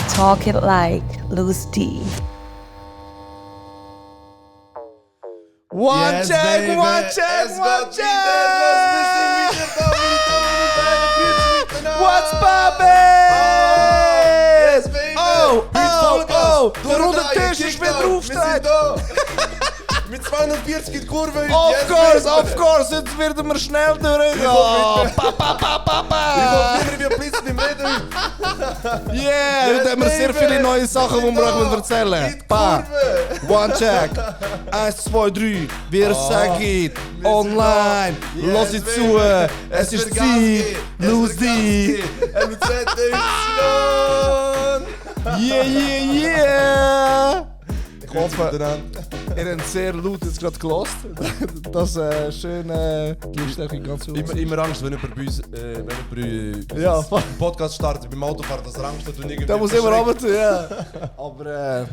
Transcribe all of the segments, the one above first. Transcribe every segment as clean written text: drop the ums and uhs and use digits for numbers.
Talk it like Louis D. One check, one check, one check! What's poppin'? Yes, baby! Oh! Der runde Tisch ist wieder aufgestellt! Mit 240 in die Kurve heute! Of course! Jetzt werden wir schnell durchgehen! Ich will nicht mehr wie ein Blitz beim Reden heute! Yeah! Heute haben wir sehr viele neue Sachen, die wir euch erzählen In die müssen. Bam! Kurve! One check! 1, 2, 3! Wir sagen online! Los es zu! Es ist Zeit! Lucy! MZ Yeah! Ich hoffe, ihr habt sehr laut jetzt gerade gelost. Das schöne Gliedstärke ganz gut. Immer Angst, wenn jemand bei uns Ja, einen Podcast startet beim Autofahren, dass er Angst hat und irgendwie... da muss immer runter, ja. Aber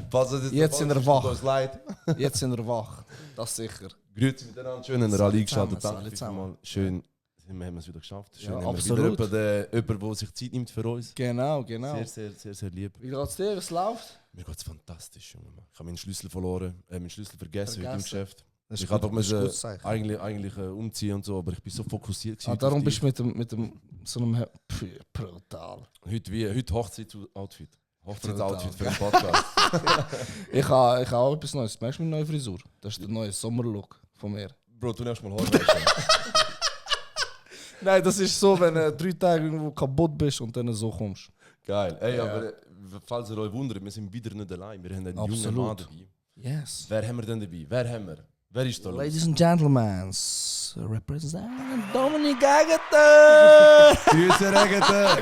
jetzt sind wir wach. Uns leid. Jetzt sind wir wach. Das sicher. Grüezi miteinander, schön, dass ihr alle eingeschaltet Zusammen, habt. zusammen. Mal schön, wir haben es wieder geschafft. Schön, Ja, haben wir absolut. wieder jemanden, der sich Zeit nimmt für uns. Genau. Sehr lieb. Wie geht's dir? Was läuft? Mir geht's fantastisch, Junge. Ich habe meinen Schlüssel verloren, meinen Schlüssel vergessen heute im Geschäft. Das Ich habe das ist ein doch gutes Zeichen. eigentlich umziehen und so, aber ich bin so fokussiert gewesen. Darum auf bist dich. du mit so einem brutal. Heute Hochzeitsoutfit. Hochzeitsoutfit für den Podcast. Ich habe auch etwas Neues. Merkst du meine neue Frisur? Das ist der neue Sommerlook von mir. Bro, du nimmst mal Haarwäsche. Nein, das ist so, wenn du 3 Tage irgendwo kaputt bist und dann so kommst. Geil. Ey, Ja. aber falls ihr euch wundert, wir sind wieder nicht allein. Wir haben einen jungen Absolut. Mann dabei. Yes. Wer haben wir denn dabei? Wer ist da los? Ladies and gentlemen, represent Dominic Agatha! Grüße, Regete!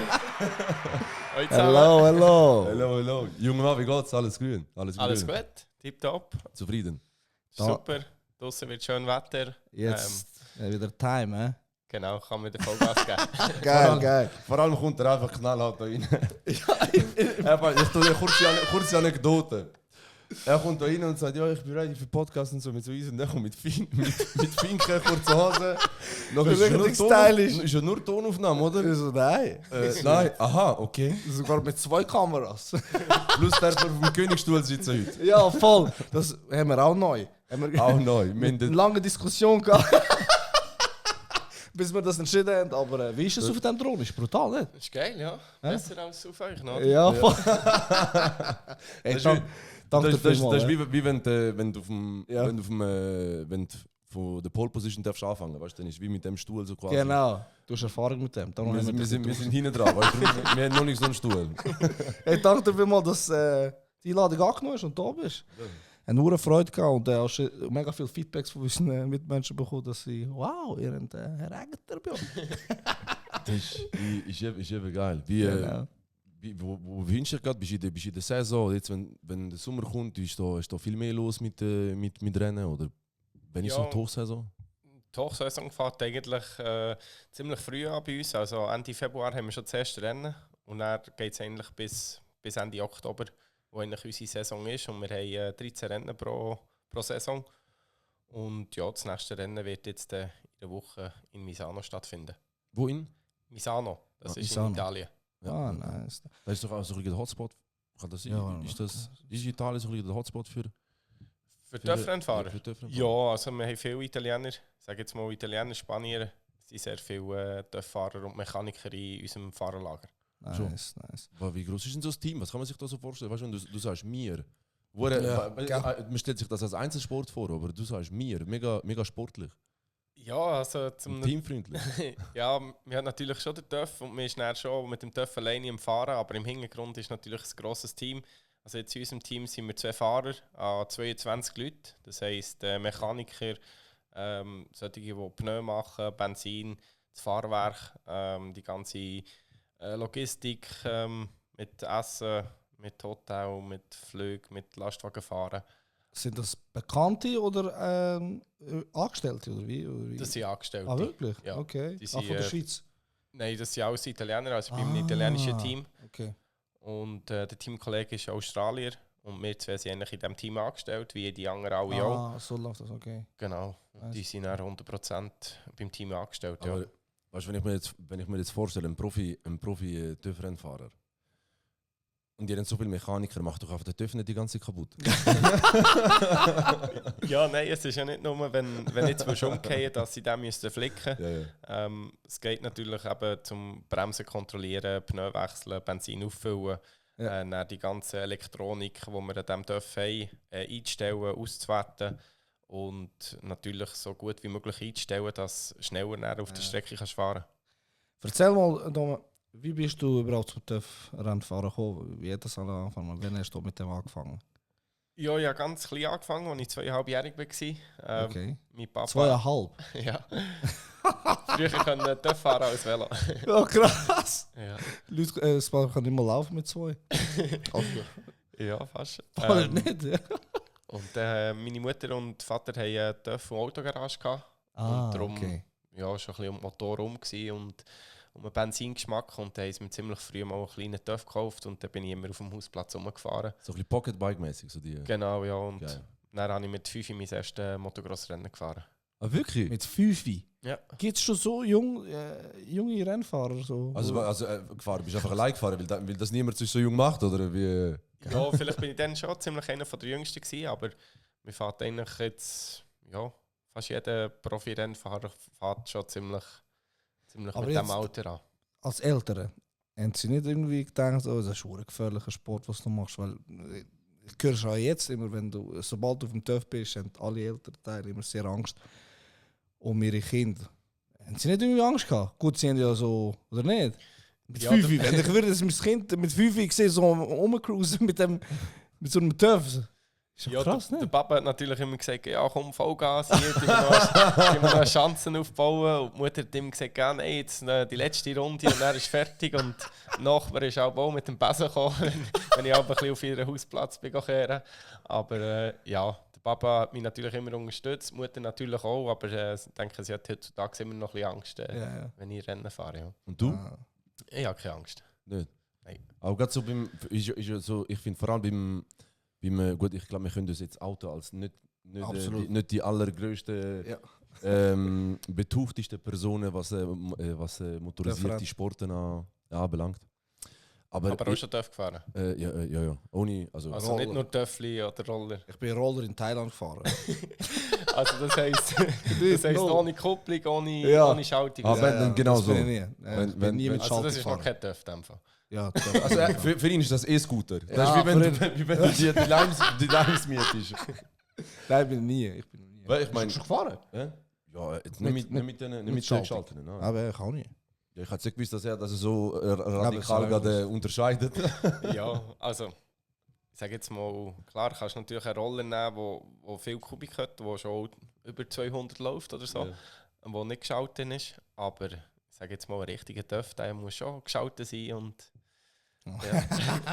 Hello. Hello. Junger Mann, wie geht's? Alles grün? Alles Alles gut, tipptopp, Zufrieden? Da- super. Draussen wird schön Wetter. Jetzt wieder Time, Genau, kann man den Vollgas geben. Geil. Vor allem kommt er einfach knallhart da rein. Ich tue dir kurze Anekdote. Er kommt da rein und sagt, ja, ich bin ready für Podcast und so mit so Eis und dann kommt mit Finken, kurze Hose. Noch Das ist richtig stylisch. Ist ja nur Tonaufnahme, oder? Also nein. Nein, aha, okay. Sogar mit 2 Kameras. Plus der auf dem Königsstuhl sitzen heute. Ja, voll. Das haben wir auch neu. Haben wir Auch neu. Wir haben eine lange Diskussion gehabt. Bis wir das entschieden haben. Aber wie ist es auf dem Thron? Ist brutal, nicht? Das ist geil, ja. Besser als auf euch noch. Ja, voll. Ey, Das ist danke Das dir ist vielmals. wie wenn du auf dem, Ja. wenn du von der Pole Position darfst anfangen, weißt du, dann ist wie mit dem Stuhl so quasi. Genau. Du hast Erfahrung mit dem. Darum Wir haben sind, wir dich sind, wir drauf. sind hinten dran, weißt du, wir haben noch nicht so einen Stuhl. Hey, danke dir vielmals, dass die Einladung angenommen hast und da bist. Eine hohe Freude gehabt und hast mega viele Feedbacks von unseren Mitmenschen bekommen, dass sie, wow, ihr habt Herr Agatha bei uns. Das ist eben geil. Wie, Genau. wo findest du dich gerade? Bist du in der Saison? Jetzt, wenn der Sommer kommt, ist da viel mehr los mit Rennen? Oder wenn ist Ja. so die Hochsaison? Die Hochsaison fährt eigentlich ziemlich früh an bei uns. Also Ende Februar haben wir schon das erste Rennen. Und dann geht es eigentlich bis Ende Oktober, wo eigentlich unsere Saison ist. Und wir haben 13 Rennen pro Saison. Und ja, das nächste Rennen wird jetzt in der Woche in Misano stattfinden. Wohin? Misano, das ist Misano. in Italien. Ah, nice. Das ist doch auch so ein bisschen der Hotspot. Kann das sein? Ja, ist Italien so ein bisschen der Hotspot für Für Töpfrennfahrer? für Töpfrennfahrer? Ja, also wir haben viele Italiener, ich sage jetzt mal Italiener, Spanier, es sind sehr viele Töpffahrer und Mechaniker in unserem Fahrerlager. Nice. Aber wie groß ist denn so das Team? Was kann man sich da so vorstellen? Weißt du, wenn du sagst mir. Ja, Man stellt sich das als Einzelsport vor, aber du sagst mir, mega sportlich, Ja, also und teamfreundlich. ja, wir haben natürlich schon den TÜV und wir sind dann schon mit dem TÜV alleine im Fahren, aber im Hintergrund ist natürlich ein grosses Team. Also jetzt in unserem Team sind wir 2 Fahrer an 22 Leute, das heisst Mechaniker, solche, die Pneu machen, Benzin, das Fahrwerk, die ganze Logistik mit Essen, mit Hotel, mit Flügen, mit Lastwagenfahren. Sind das Bekannte oder Angestellte? Oder wie? Das sind Angestellte. Ah, wirklich? Ja. Okay. Die Von sind, der Schweiz? Nein, das sind alles Italiener, also ich bin im italienischen Team. Okay. Und der Teamkollege ist Australier und wir zwei sind eigentlich in diesem Team angestellt, wie die anderen alle auch. So läuft das, okay. Genau, und die sind dann 100% beim Team angestellt. Ja. Aber Weißt du, wenn ich mir jetzt vorstelle, ein Profi TÜV-Rennfahrer. Und die haben so viele Mechaniker, macht doch einfach den TÜV nicht die ganze Zeit kaputt. Ja, nein, es ist ja nicht nur, wenn jetzt umgehen, dass sie den müssen flicken müssen. Ja. Es geht natürlich eben zum Bremsen kontrollieren, Pneu wechseln, Benzin auffüllen, Ja. dann die ganze Elektronik, die wir an diesem TÜV haben, einstellen, auszuwerten und natürlich so gut wie möglich einstellen, dass du schneller dann auf der Strecke kannst fahren kannst. Erzähl mal, Dome, wie bist du überhaupt zum TÜV-Rennfahren gekommen? Wie hat das alle angefangen? Wann hast du mit dem angefangen? Ja, ich habe ganz klein angefangen, als ich 2,5-jährig war. Okay. Mein Papa... 2,5? Ja. Früher konnte TÜV fahren als Velo. Ja, krass! Ja. Leute, das kann nicht mal laufen mit 2. Ja, fast. Bald nicht, ja. Und meine Mutter und Vater hatten eine TÜV- und Autogarage gehabt. Und darum okay. ja, schon ein bisschen um den Motor rum gewesen und um den Benzingeschmack. Und dann haben sie mir ziemlich früh mal einen kleinen TÜV gekauft und dann bin ich immer auf dem Hausplatz rumgefahren. So ein bisschen Pocketbike-mäßig. So die. Genau, ja. Und Geil. dann habe ich mit 5 mein erstes Motocross-Rennen gefahren. Ah, wirklich? Mit 5? Ja. Gibt es schon so junge Rennfahrer? So? Gefahren, bist du einfach allein gefahren, weil das niemand so jung macht? Oder wie? Ja, vielleicht bin ich dann schon ziemlich einer der Jüngsten gewesen, aber mir fährt eigentlich jetzt, ja, fast jeder Profi-Rennfahrer fährt schon ziemlich Aber mit jetzt- dem Alter an. Als Ältere, haben sie nicht irgendwie gedacht, oh, das ist ein gefährlicher Sport, was du machst? Weil ich höre schon jetzt immer, sobald du auf dem TÜV bist, haben alle Elternteile immer sehr Angst um ihre Kinder. Haben sie nicht irgendwie Angst gehabt? Gut, sie haben ja so, oder nicht? Mit Ja, 5, wenn ich würde, dass mein Kind mit 5 sehe, so rumcruisen mit so einem TÜV. Ist doch Ja, krass, der ne? Papa hat natürlich immer gesagt, ja komm, Vollgas hier, die wir noch Chancen aufbauen. Und die Mutter hat ihm gesagt, ja, nein, jetzt die letzte Runde und dann ist fertig. Und der Nachbar ist auch mit dem Besen gekommen, wenn ich auch ein bisschen auf ihren Hausplatz bin kehren. Aber ja, der Papa hat mich natürlich immer unterstützt, die Mutter natürlich auch, aber ich denke, sie hat heutzutage immer noch ein bisschen Angst, Ja. wenn ich Rennen fahre. Ja. Und du? Ah. Ich habe keine Angst. Nicht? Nein. Auch gerade so ich finde vor allem beim gut, ich glaube, wir können das jetzt Auto als nicht Absolut. nicht die allergrößte Ja. betuchteste Personen, was motorisierte Referent. Sporten anbelangt. Aber Aber auch schon TÜV gefahren. ja. Ohne, also Also nicht Roller. nur Töffli oder Roller. Ich bin Roller in Thailand gefahren. Also das heisst Null. ohne Kupplung, ohne, Ja. ohne Schaltung. Ah, wenn, dann genau das so. bin ich nie. Wenn- Ich bin wenn- nie mit Also Schaltung das ist noch gefahren. kein TÜV in dem Fall. Ja, Also für ihn ist das E-Scooter. Das Ja, ist wie wenn, für wie wenn du die Limes mietest. Nein, bin ich nie. Ich bin nie. Weil ich meine, Schon gefahren? ja, jetzt Mit- nicht mit den mit Schaltung. geschalteten. Ne? Aber ich auch nicht. Ja, ich hätte nicht gewusst, dass er so aber radikal so gerade unterscheidet. Ja, also ich sage jetzt mal, klar kannst du natürlich einen Roller nehmen, wo viel Kubik hat, der schon über 200 läuft oder so, Ja. wo nicht geschaltet ist. Aber ich sage jetzt mal, ein richtiger TÜV, der muss schon geschaltet sein und ja,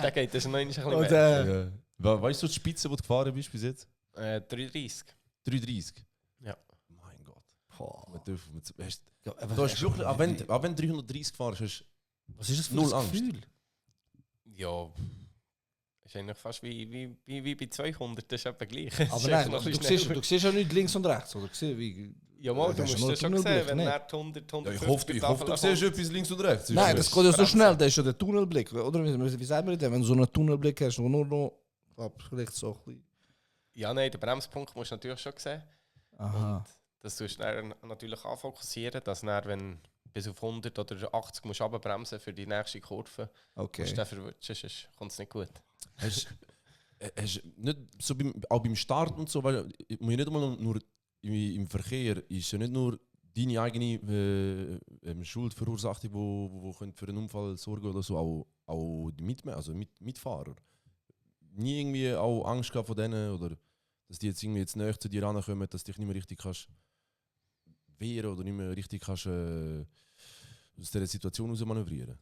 da geht es noch ein bisschen Und, mehr. Weißt du die Spitze, die du gefahren bist bis jetzt? 330. 330? Ja. Mein Gott. boah. Du hast wirklich, auch wenn du 330 gefahren hast, Was ist das für null ein Angst. Gefühl? Ja, ist eigentlich fast wie bei 200, das ist etwa gleich. Aber Ist nein, einfach noch ein bisschen schneller. du siehst ja nicht links und rechts, oder? Ja, mal, Das du ist musst nur das schon Tunnelblick, sehen, wenn nicht? er die 100, Ja, 150 ich hoffe, du siehst etwas links und rechts. Nein, das geht ja so Bremsen. schnell, das ist ja der Tunnelblick. Oder wie sagt man das? Wenn du so einen Tunnelblick hast, wo nur noch vielleicht so ein bisschen. Ja, nein, den Bremspunkt musst du natürlich schon sehen. Aha. Das tust du dann natürlich anfokussieren, dass dann, wenn du bis auf 100 oder 80 musst runterbremsen für die nächste Kurve, Okay. musst du den verwutschen, sonst kommt es nicht gut. Hast nicht so auch beim Start und so, weil ich muss nicht immer nur im Verkehr ist ja nicht nur deine eigene Schuld verursacht, wo für einen Unfall sorgen oder so, auch die Mitfahrer. Nie irgendwie auch Angst gehabt von denen oder dass die jetzt irgendwie jetzt näher zu dir rankommen, dass du dich nicht mehr richtig kannst wehren oder nicht mehr richtig kannst aus dieser Situation raus manövrieren.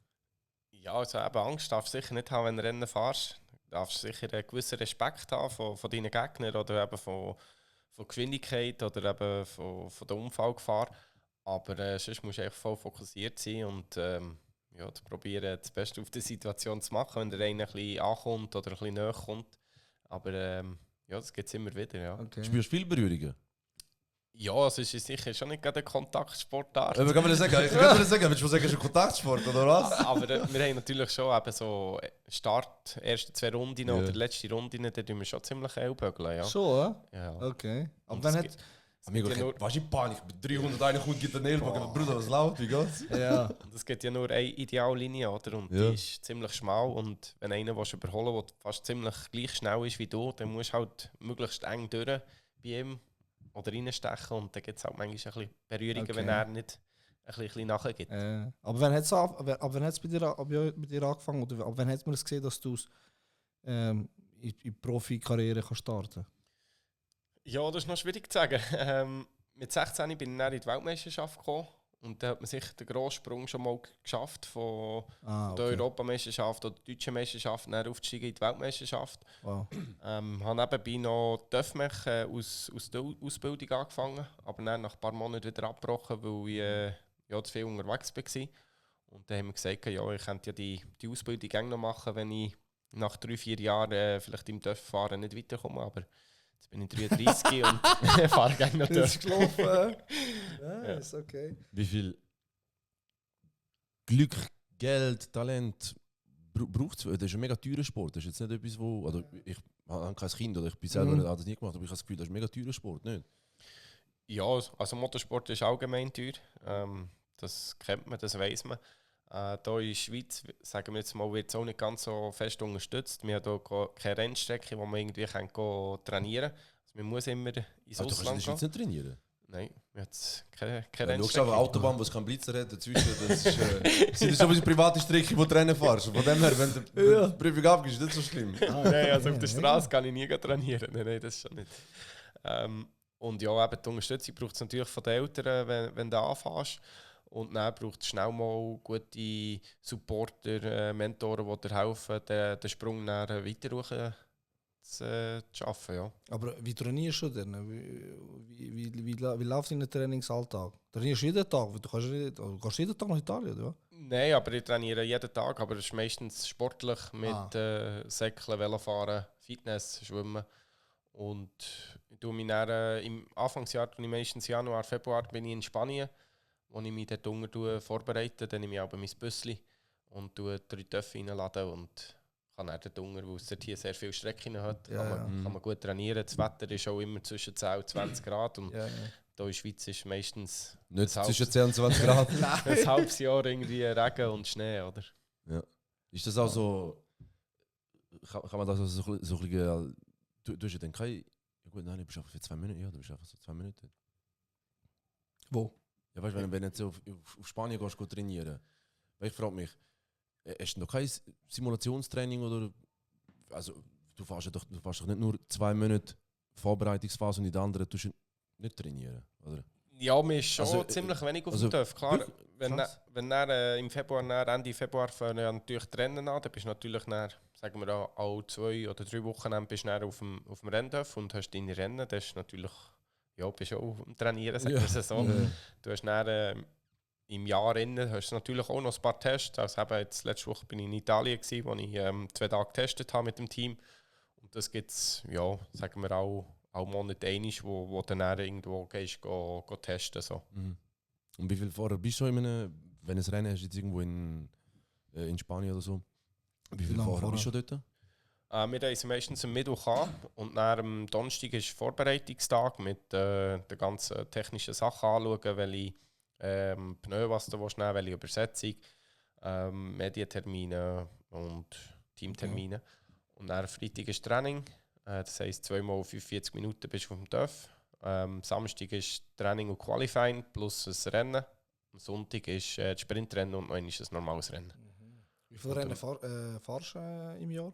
Ja, also eben Angst darfst du sicher nicht haben, wenn du Rennen fährst. Du darfst sicher einen gewissen Respekt haben von deinen Gegnern oder eben von Geschwindigkeit oder eben von der Unfallgefahr. Aber sonst musst du echt voll fokussiert sein und ja, zu probieren, das Beste auf die Situation zu machen, wenn der eine ein bisschen ankommt oder ein bisschen näher kommt. Aber ja, das gibt es immer wieder, ja. Okay. Spürst du viele Berührungen? Ja, es ist sicher schon nicht gerade eine Kontaktsportart. Ich kann mir sagen, willst du sagen, es ist ein Kontaktsport oder was? Aber wir haben natürlich schon eben so Start, erste 2 Runden Ja. oder letzte Runden, da tun wir schon ziemlich ellbögeln, ja. Schon, Ja. okay. Aber Und wenn es hat... Amigo, Ja, nur- was ist Panik? Bei 301 kommt gibt der Ellbogen. Bruder, was laut, wie geht's? Ja. Und es gibt ja nur eine Ideallinie, oder? Und Ja. die ist ziemlich schmal. Und wenn einer überholen will, der fast ziemlich gleich schnell ist wie du, dann musst du halt möglichst eng durch bei ihm oder reinstechen. Und dann gibt es halt manchmal ein bisschen Berührungen, Okay. wenn er nicht ein bisschen nachgibt. Aber wenn hat es bei dir angefangen? Oder ab wann hat man es gesehen, dass du in die Profikarriere kannst starten? Ja, das ist noch schwierig zu sagen. Mit 16 bin ich dann in die Weltmeisterschaft gekommen. Und da hat man sich den grossen Sprung schon mal geschafft von der Europameisterschaft oder der deutschen Meisterschaft dann aufzusteigen in die Weltmeisterschaft. Wow. Habe nebenbei noch TÜV-Mech aus der Ausbildung angefangen, aber dann nach ein paar Monaten wieder abgebrochen, weil ich ja, zu viel unterwegs war. Und dann haben wir gesagt, ja, ich könnte ja die Ausbildung gerne noch machen, wenn ich nach 3-4 Jahren vielleicht im TÜV-Fahren nicht weiterkomme. Aber jetzt bin ich 33 und fahre gerne noch Das ist TÜV. gelaufen. Ja, ist okay. Wie viel Glück, Geld, Talent braucht es? Das ist ein mega teurer Sport. Das ist jetzt nicht etwas, wo... Oder ich habe kein Kind oder ich bin selber habe das nie gemacht, aber ich habe das Gefühl, das ist ein mega teurer Sport, nicht? Ja, also Motorsport ist allgemein teuer. Das kennt man, das weiss man. Hier in der Schweiz, sagen wir jetzt mal, wird es auch nicht ganz so fest unterstützt. Wir haben hier keine Rennstrecke, wo man irgendwie trainieren kann. Also man muss immer ins Also, du kannst in der Ausland Schweiz gehen. nicht trainieren. Nein, wir haben keine Ja, schau Rennstrecke. auf eine Autobahn, wo es keinen Blitzer hat dazwischen. Das ist, sind so wie private Strecke, wo du Rennen fährst. Von dem her, wenn du die Prüfung abgibst, ist das nicht so schlimm. Nein, also auf der Straße kann ich nie trainieren. Nein, das ist schon nicht. Und ja, eben die Unterstützung braucht es natürlich von den Eltern, wenn du anfährst. Und dann braucht es schnell mal gute Supporter, Mentoren, die dir helfen, den Sprung dann weiter zu schaffen. Ja. Aber wie trainierst du denn? Wie läuft dein Trainingsalltag? Trainierst du jeden Tag? Du gehst jeden Tag nach Italien, oder? Nein, aber ich trainiere jeden Tag, aber es ist meistens sportlich mit Säckeln, Velofahren, Fitness, Schwimmen. Und ich tue mich dann, im Anfangsjahr, meistens Januar, Februar, bin ich in Spanien, wo ich mich dort unten vorbereite. Dann nehme ich aber mein Büsschen und tue 3 Töpfe reinladen und kann dann dort unten, weil es dort hier sehr viele Strecken hat, kann man gut trainieren. Das Wetter ist auch immer zwischen 10 und 20 Grad und hier in der Schweiz ist meistens Nicht zwischen 10 und 20 Grad. ein halbes Jahr irgendwie Regen und Schnee, oder? Ja. Ist das auch so... Kann man das so ein bisschen... Du hast ja dann keine... Ja gut, nein, du bist einfach für 2 Minuten. Ja, du bist einfach so 2 Minuten. Wo? Ja, weißt du, wenn du jetzt auf Spanien gehst, trainieren. Weil ich frage mich, hast du noch kein Simulationstraining oder... Also, du fährst doch nicht nur 2 Monate Vorbereitungsphase und in der anderen tust du nicht trainieren, oder? Ja, mir ist schon Also, ziemlich wenig auf also dem TÜV. Klar, wirklich? wenn Krass. im Februar, Ende Februar fangen ja natürlich die Rennen an, dann bist du natürlich dann, sagen wir auch 2 oder 3 Wochen bist du dann auf dem Renntüv und hast deine Rennen. Das ist natürlich, ja, bist auch am Trainieren, sagen wir es so. Du hast dann im Jahr hast du natürlich auch noch ein paar Tests. Also eben jetzt, letzte Woche bin ich in Italien gewesen, wo ich 2 Tage getestet habe mit dem Team. Und das gibt es, ja, sagen wir auch Monate einig, wo du dann irgendwo gehst, go testen. So. Mhm. Und wie viel Fahrer bist du wenn du ein Rennen hast, jetzt irgendwo in Spanien oder so? Wie viele lange Fahrer bist du vorher? dort? Wir reisen meistens am Mittwoch an und dann am Donnerstag ist Vorbereitungstag mit den ganzen technischen Sachen anschauen, welche Pneu, was du willst nehmen, welche Übersetzung, Medientermine und Teamtermine. Und dann Freitag ist Training, das heisst 2 mal 45 Minuten bist du auf dem TÜV. Samstag ist Training und Qualifying plus ein Rennen. Am Sonntag ist das Sprintrennen und noch ein normales Rennen. Wie viele Rennen fahrst du im Jahr?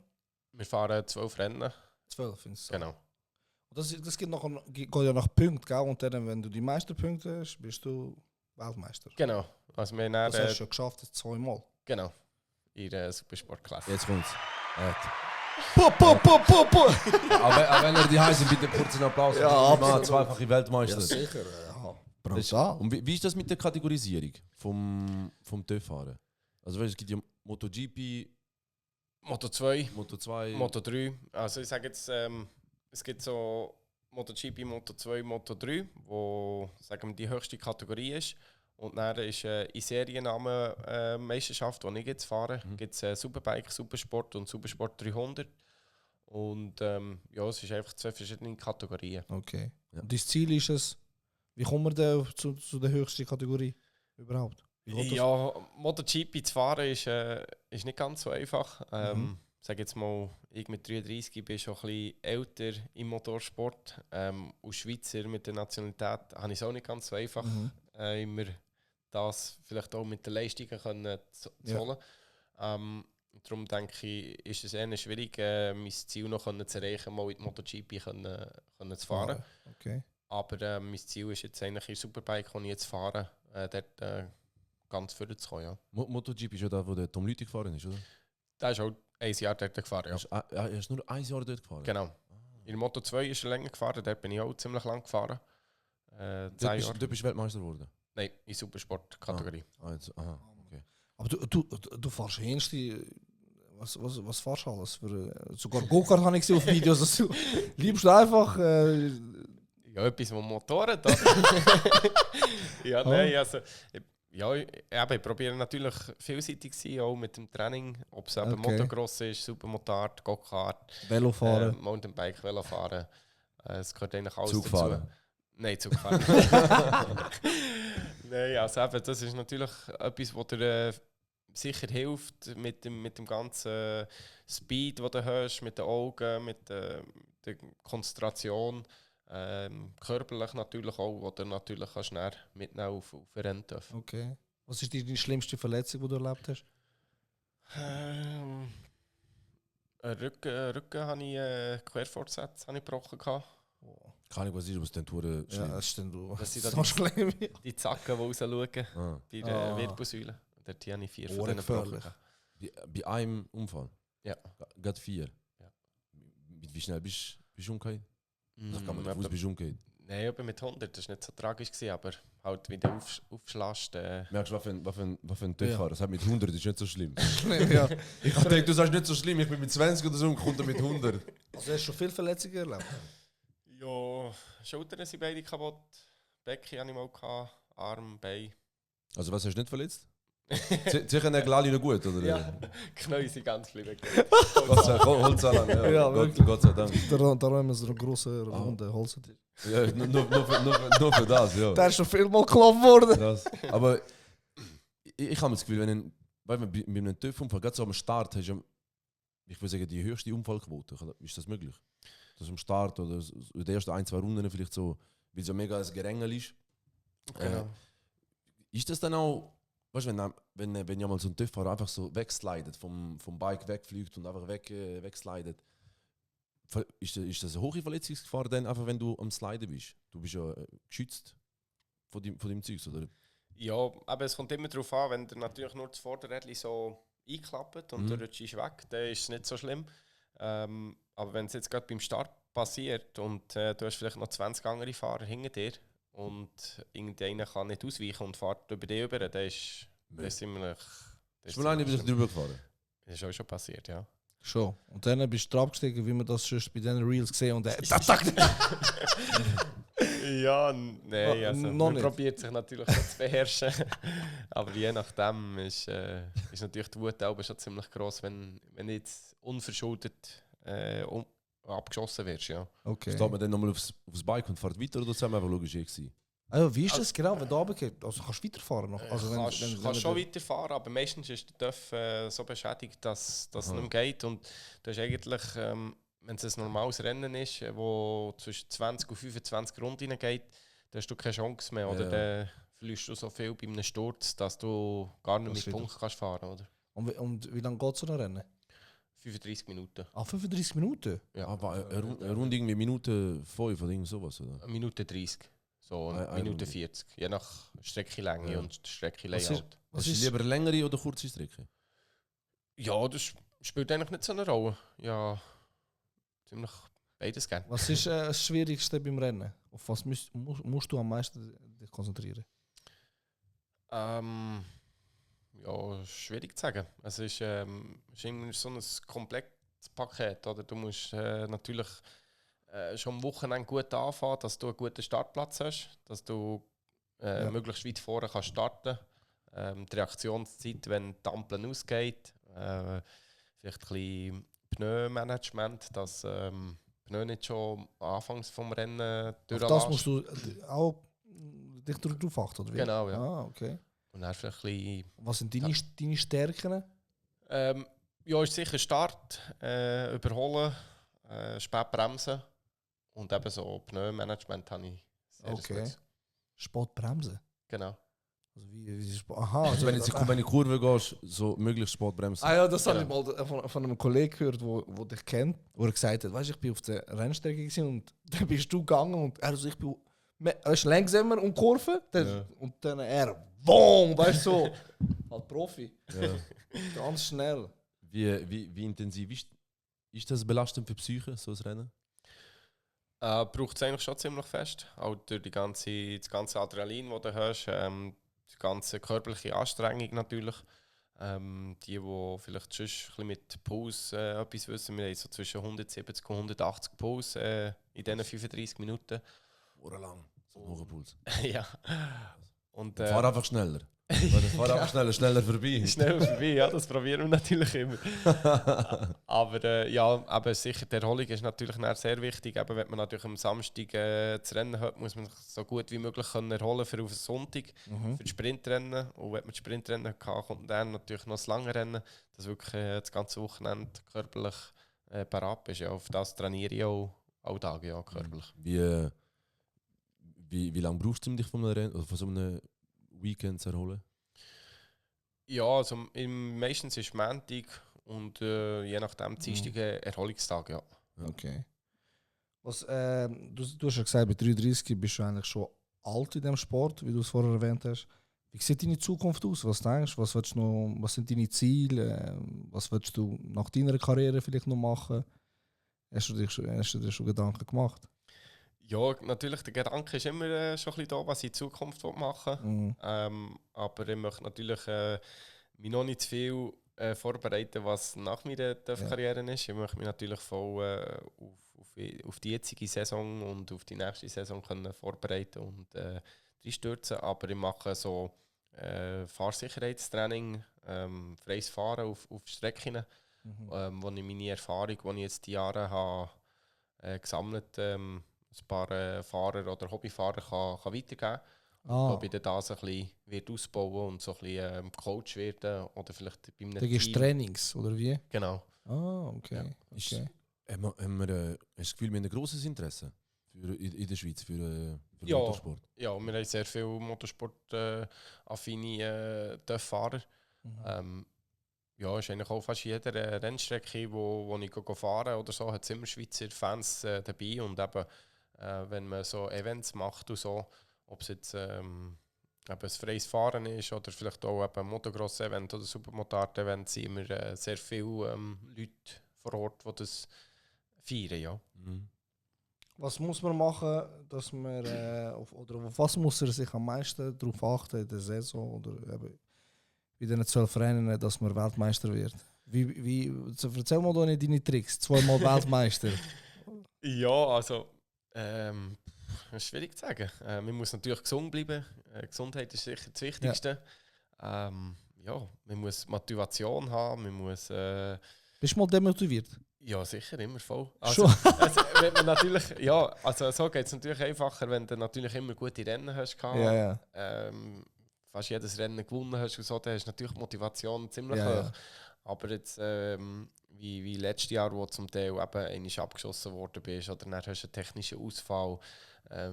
Wir fahren 12 Rennen. 12, findest du? Genau. Und das geht ja nach Punkten, gell? Und dann, wenn du die meisten Punkte hast, bist du Weltmeister. Genau. Also wir haben Das dann, hast du schon geschafft, 2 Mal. genau. In der Supersportklasse. Jetzt kommt's. Po! Aber wenn ihr die heißen, bitte kurz einen Applaus. Ja, Mann, absolut. zweifache Weltmeister. sicher. Das ist- Brutal. Und wie ist das mit der Kategorisierung vom TÜV-Fahren? Also weißt, es gibt ja MotoGP, Moto 2, Moto 2. Moto 3. Also ich sage jetzt, es gibt so MotoGP, Moto2, Moto3, wo sagen wir, die höchste Kategorie ist. Und dann ist in Seriennamen Meisterschaft, die ich jetzt fahre, gibt es Superbike, Supersport und Supersport 300. Und ja, es ist einfach 2 verschiedene Kategorien. Okay. Ja. Und dein Ziel ist es, wie kommen wir denn zu der höchsten Kategorie überhaupt? Wie geht das? Ja, MotoGP zu fahren ist nicht ganz so einfach. Sag jetzt mal, ich mit 33 bin schon ein bisschen älter im Motorsport. Als Schweizer mit der Nationalität habe ich es auch nicht ganz so einfach, immer das vielleicht auch mit den Leistungen können zu holen. Darum denke ich, ist es eher schwierig, mein Ziel noch zu erreichen, mal in die MotoGP zu fahren. Okay. Aber mein Ziel ist jetzt eigentlich in Superbike, wo ich jetzt fahre, dort ganz vorne zu kommen. Ja. MotoGP ist ja da, wo der Tom Lüthi gefahren ist, oder? Der ist auch 1 Jahr dort gefahren. Ja. Er ist nur 1 Jahr dort gefahren? Genau. In Moto 2 ist er länger gefahren, dort bin ich auch ziemlich lang gefahren. 10 Jahre. Du bist Weltmeister geworden? Nein, in Supersport-Kategorie. Aha, okay. Aber du fährst jenste. Was fährst du alles? Sogar Go-Kart habe ich gesehen auf Videos. Dass du liebst du einfach. Ja, etwas mit Motoren, oder? Ja, nein, also... Ja, ich probiere natürlich vielseitig zu sein, auch mit dem Training. Ob es eben Motocross ist, Supermotard, Go-Kart, Velofahren. Mountainbike, Velofahren. Es gehört eigentlich alles Zugfahren. dazu. Nein, Zugfahren. Nein, also eben, das ist natürlich etwas, was dir sicher hilft mit dem ganzen Speed, den du hast, mit den Augen, mit der Konzentration. Körperlich natürlich auch, wo du natürlich kannst mitnehmen auf Rennen dürfen. Okay. Was ist die schlimmste Verletzung, die du erlebt hast? Rücken habe ich Querfortsatz gebrochen. Keine Ahnung, was ist, aber es dann schlimm. Ja, das stimmt. Das sind so schlimm. die Zacken, die rausschauen bei der Wirbelsäule. Dort habe ich 4 von denen gebrochen. Bei einem Unfall? Ja. Gerade 4? Ja. Wie schnell bist du umgekehrt? Das kann man nicht Fuß bist du umgekehrt. Nein, aber mit 100, das war nicht so tragisch, aber halt wie du aufschlägst. Merkst du, was für ein TÜV-Fahrer? Das hat mit 100 ist nicht so schlimm. Ja. Ich denke, du sagst nicht so schlimm, ich bin mit 20 oder so und kommt mit 100. Also hast du schon viele Verletzungen erlebt? Ja, Schultern sind beide kaputt, Becken hatte ich mal, Arm, Bein. Also was hast du nicht verletzt? Sicher nicht alle noch gut, oder? Ja, Knie sind ganz geblieben. Holzallan, ja. Gott sei Dank. Da haben wir so eine grosse runde Holz. Ja, nur für das, ja. Der ist schon viel mal geklopft worden. Das. Aber ich habe das Gefühl, wenn bei einem TÜV-Unfall, gerade so am Start, hast du, ich würde sagen, die höchste Unfallquote. Ist das möglich? Dass am Start oder in den ersten 1-2 Runden vielleicht so, weil es ja mega ein Gerangel ist. Genau. Ist das dann auch, weißt du, wenn ja mal so ein TÜV-Fahrer einfach so wegslidet, vom Bike wegfliegt und einfach wegslidet, ist das eine hohe Verletzungsgefahr dann einfach, wenn du am Sliden bist? Du bist ja geschützt von deinem Zeugs, oder? Ja, aber es kommt immer darauf an, wenn der natürlich nur das Vorderrädchen so einklappt und du rutschst weg, dann ist es nicht so schlimm. Aber wenn es jetzt gerade beim Start passiert und du hast vielleicht noch 20 andere Fahrer hinter dir und irgendeiner kann nicht ausweichen und fährt über dich über, dann ist ziemlich... Ist mal einer wieder drüber gefahren? Das ist auch schon passiert, ja. Schon. Und dann bist du abgestiegen, wie man das schon bei den Reels gesehen und Ja, nein, also noch man nicht. probiert sich natürlich schon zu beherrschen. Aber je nachdem ist natürlich die Wut auch schon ziemlich gross, wenn jetzt unverschuldet abgeschossen wirst. Ja. Okay. Steht man dann nochmal aufs Bike und fährt weiter oder zusammen einfach logisch gewesen? Also, wie ist das genau, wenn du runtergehst? Also kannst du weiterfahren noch? Also, Kannst schon weiterfahren, aber meistens ist der TÜV so beschädigt, dass es nicht mehr geht. Und du hast eigentlich, wenn es ein normales Rennen ist, wo zwischen 20 und 25 Runden geht, dann hast du keine Chance mehr. Oder dann verlierst du so viel bei einem Sturz, dass du gar nicht mit Punkten kannst fahren. Oder? Und wie lange geht so ein Rennen? 35 Minuten. 35 Minuten? Ja, aber eine Runde irgendwie Minute 5 oder irgend sowas, oder? Eine Minute 30. So eine Minute 40. Je nach Streckenlänge und Streckenlayout. Was ist lieber längere oder kurze Strecke? Ja, das spielt eigentlich nicht so eine Rolle. Ja, ziemlich beides gerne. Was ist das Schwierigste beim Rennen? Auf was musst du am meisten dich konzentrieren? Ja, schwierig zu sagen. Es ist immer so ein Komplettpaket. Oder? Du musst natürlich schon am Wochenende gut anfangen, dass du einen guten Startplatz hast, dass du möglichst weit vorne kannst starten. Die Reaktionszeit, wenn die Ampel ausgeht, vielleicht ein bisschen Pneumanagement, dass Pneu nicht schon anfangs vom Rennen Auf durchlässt. das musst du auch dich darauf achten, oder wie? Genau, ja. Ah, okay. Und dann vielleicht ein bisschen, Was sind deine Stärken? ja, ist sicher Start, überholen, spät bremsen und eben so Pneumanagement habe ich sehr Okay. gut. Spät bremsen? Genau. Also wie aha, Also wenn du in die Kurve gehst, so möglichst spät bremsen. Ah ja, das Genau. habe ich mal von einem Kollegen gehört, wo dich kennt, wo er gesagt hat, weißt, ich bin auf der Rennstrecke gewesen und dann bist du gegangen und er so, ich bin langsamer um die Kurve und dann er, boom, weißt du, so, halt Profi, Ja. ganz schnell. Wie intensiv ist das belastend für die Psyche, so ein Rennen? Braucht es eigentlich schon ziemlich fest. Auch durch das ganze Adrenalin, das du hast, die ganze körperliche Anstrengung natürlich. Die vielleicht schon ein bisschen mit Puls etwas wissen, wir haben so zwischen 170 und 180 Puls in diesen 35 Minuten. Oder lang. So ein hoher Puls. Ja. Und, Fahr einfach schneller. Fahr einfach schneller vorbei. Schnell vorbei, ja, das probieren wir natürlich immer. Aber ja, aber sicher, die Erholung ist natürlich sehr wichtig. Eben, wenn man natürlich am Samstag das Rennen hat, muss man sich so gut wie möglich können erholen für auf den Sonntag, für das Sprintrennen. Und wenn man das Sprintrennen hat, kommt dann natürlich noch das lange Rennen, dass wirklich das ganze Wochenende körperlich parat bist. Ja, auf das trainiere ich auch Tage, ja, körperlich. Wie lange brauchst du, um dich von einem Rennen, oder von so einem Weekend zu erholen? Ja, also meistens ist es Montag und je nachdem Dienstag Erholungstag, ja. Okay. Was, du hast ja gesagt, bei 33 bist du eigentlich schon alt in diesem Sport, wie du es vorher erwähnt hast. Wie sieht deine Zukunft aus? Was denkst du? Was sind deine Ziele? Was willst du nach deiner Karriere vielleicht noch machen? Hast du dir schon Gedanken gemacht? Ja, natürlich, der Gedanke ist immer schon ein bisschen da, was ich in Zukunft machen will. Aber ich möchte natürlich mich noch nicht zu viel vorbereiten, was nach meiner Karriere ist. Ich möchte mich natürlich voll auf die jetzige Saison und auf die nächste Saison können vorbereiten und reinstürzen. Aber ich mache so Fahrsicherheitstraining, freies Fahren auf Strecken, wo ich meine Erfahrung, die ich jetzt die Jahre habe, gesammelt ein paar Fahrer oder Hobbyfahrer kann weitergeben kann. Ob ich dann das ein bisschen wird ausbauen und so ein bisschen Coach werden oder vielleicht bei einem Da gibst Team. Trainings, oder wie? Genau. Ah, okay. Ja. Okay. Haben wir das Gefühl, wir haben ein grosses Interesse in der Schweiz für Ja. Motorsport? Ja, wir haben sehr viele Motorsport-affine Fahrer. Ja, ist eigentlich auch fast jeder Rennstrecke, wo ich fahre oder so, hat immer Schweizer Fans dabei. Und eben, wenn man so Events macht und so, ob es jetzt eben ein freies Fahren ist oder vielleicht auch eben ein Motocross-Event oder Supermotard-Event, sind immer sehr viele Leute vor Ort, die das feiern. Ja. Was muss man machen, dass man, oder auf was muss er sich am meisten darauf achten in der Saison oder eben bei den 12 Rennen, dass man Weltmeister wird? Erzähl mal deine Tricks, 2-mal Weltmeister. Ja, also das ist schwierig zu sagen. Man muss natürlich gesund bleiben. Gesundheit ist sicher das Wichtigste. Ja, man muss Motivation haben, man muss... Bist du mal demotiviert? Ja, sicher, immer voll. Also, wenn man natürlich, ja, also so geht es natürlich einfacher, wenn du natürlich immer gute Rennen hast. Ja. Fast jedes Rennen gewonnen hast und so, dann hast du natürlich die Motivation ziemlich Ja, hoch. ja. Aber jetzt, wie letztes Jahr, wo zum Teil eben einmal abgeschossen worden bist, oder dann hast du einen technischen Ausfall,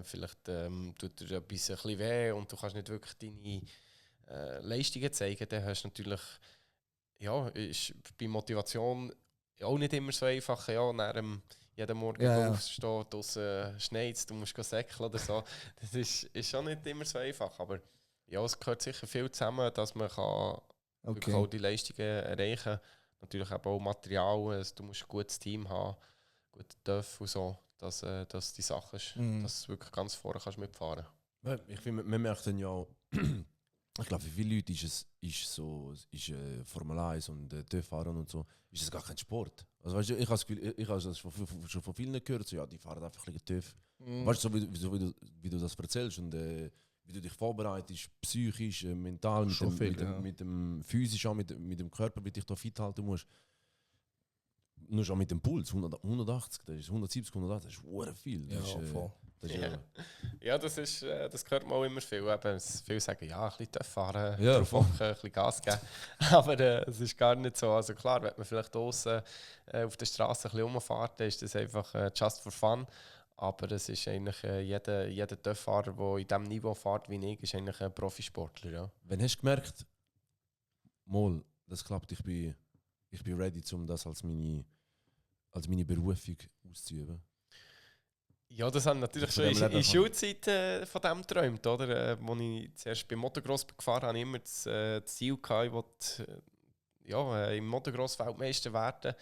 vielleicht tut dir etwas ein bisschen weh und du kannst nicht wirklich deine Leistungen zeigen, dann hast du natürlich, ja, ist bei Motivation auch nicht immer so einfach, ja, nach jeden Morgen aufstehen, draussen schneit, du musst säckeln oder so. Das ist schon nicht immer so einfach, aber ja, es gehört sicher viel zusammen, dass man wirklich auch die Leistungen erreichen kann. Natürlich auch Material, du musst ein gutes Team haben, gute TÜV und so, dass die Sache ist, dass du wirklich ganz vorne kannst mitfahren. Ich finde, man merkt dann ja auch, Ich glaube, für viele Leute ist Formel 1 und TÜV-Fahren und so, ist es gar kein Sport. Also weißt du, ich habe das Gefühl, ich habe das schon von vielen gehört, so, ja, die fahren einfach ein bisschen TÜV. Weißt du, wie du das erzählst und wie du dich vorbereitest, psychisch, mental, mit dem physisch, auch mit dem Körper, wie du dich da fit halten musst. Nur schon mit dem Puls, 180, das ist 170, 180, das ist verdammt viel. Das ist, voll. Ja, das hört man auch immer viel. Eben, viele sagen, ja, ein bisschen TÜV fahren, Ja, drauf hocken, ein bisschen Gas geben. Aber es ist gar nicht so. Also klar, wenn man vielleicht draußen auf der Straße ein bisschen rumfährt, dann ist das einfach just for fun. Aber es ist eigentlich jeder TÜV-Fahrer, der in diesem Niveau fährt wie ich, ist eigentlich ein Profisportler. Ja. Wann hast du gemerkt, mal, das klappt, ich bin ready, um das als meine Berufung auszuüben? Ja, das haben natürlich schon in der Schulzeit von dem geträumt, oder? Als ich zuerst beim Motocross gefahren habe, ich immer das Ziel gehabt, ich wollte im Motocross Weltmeister werden.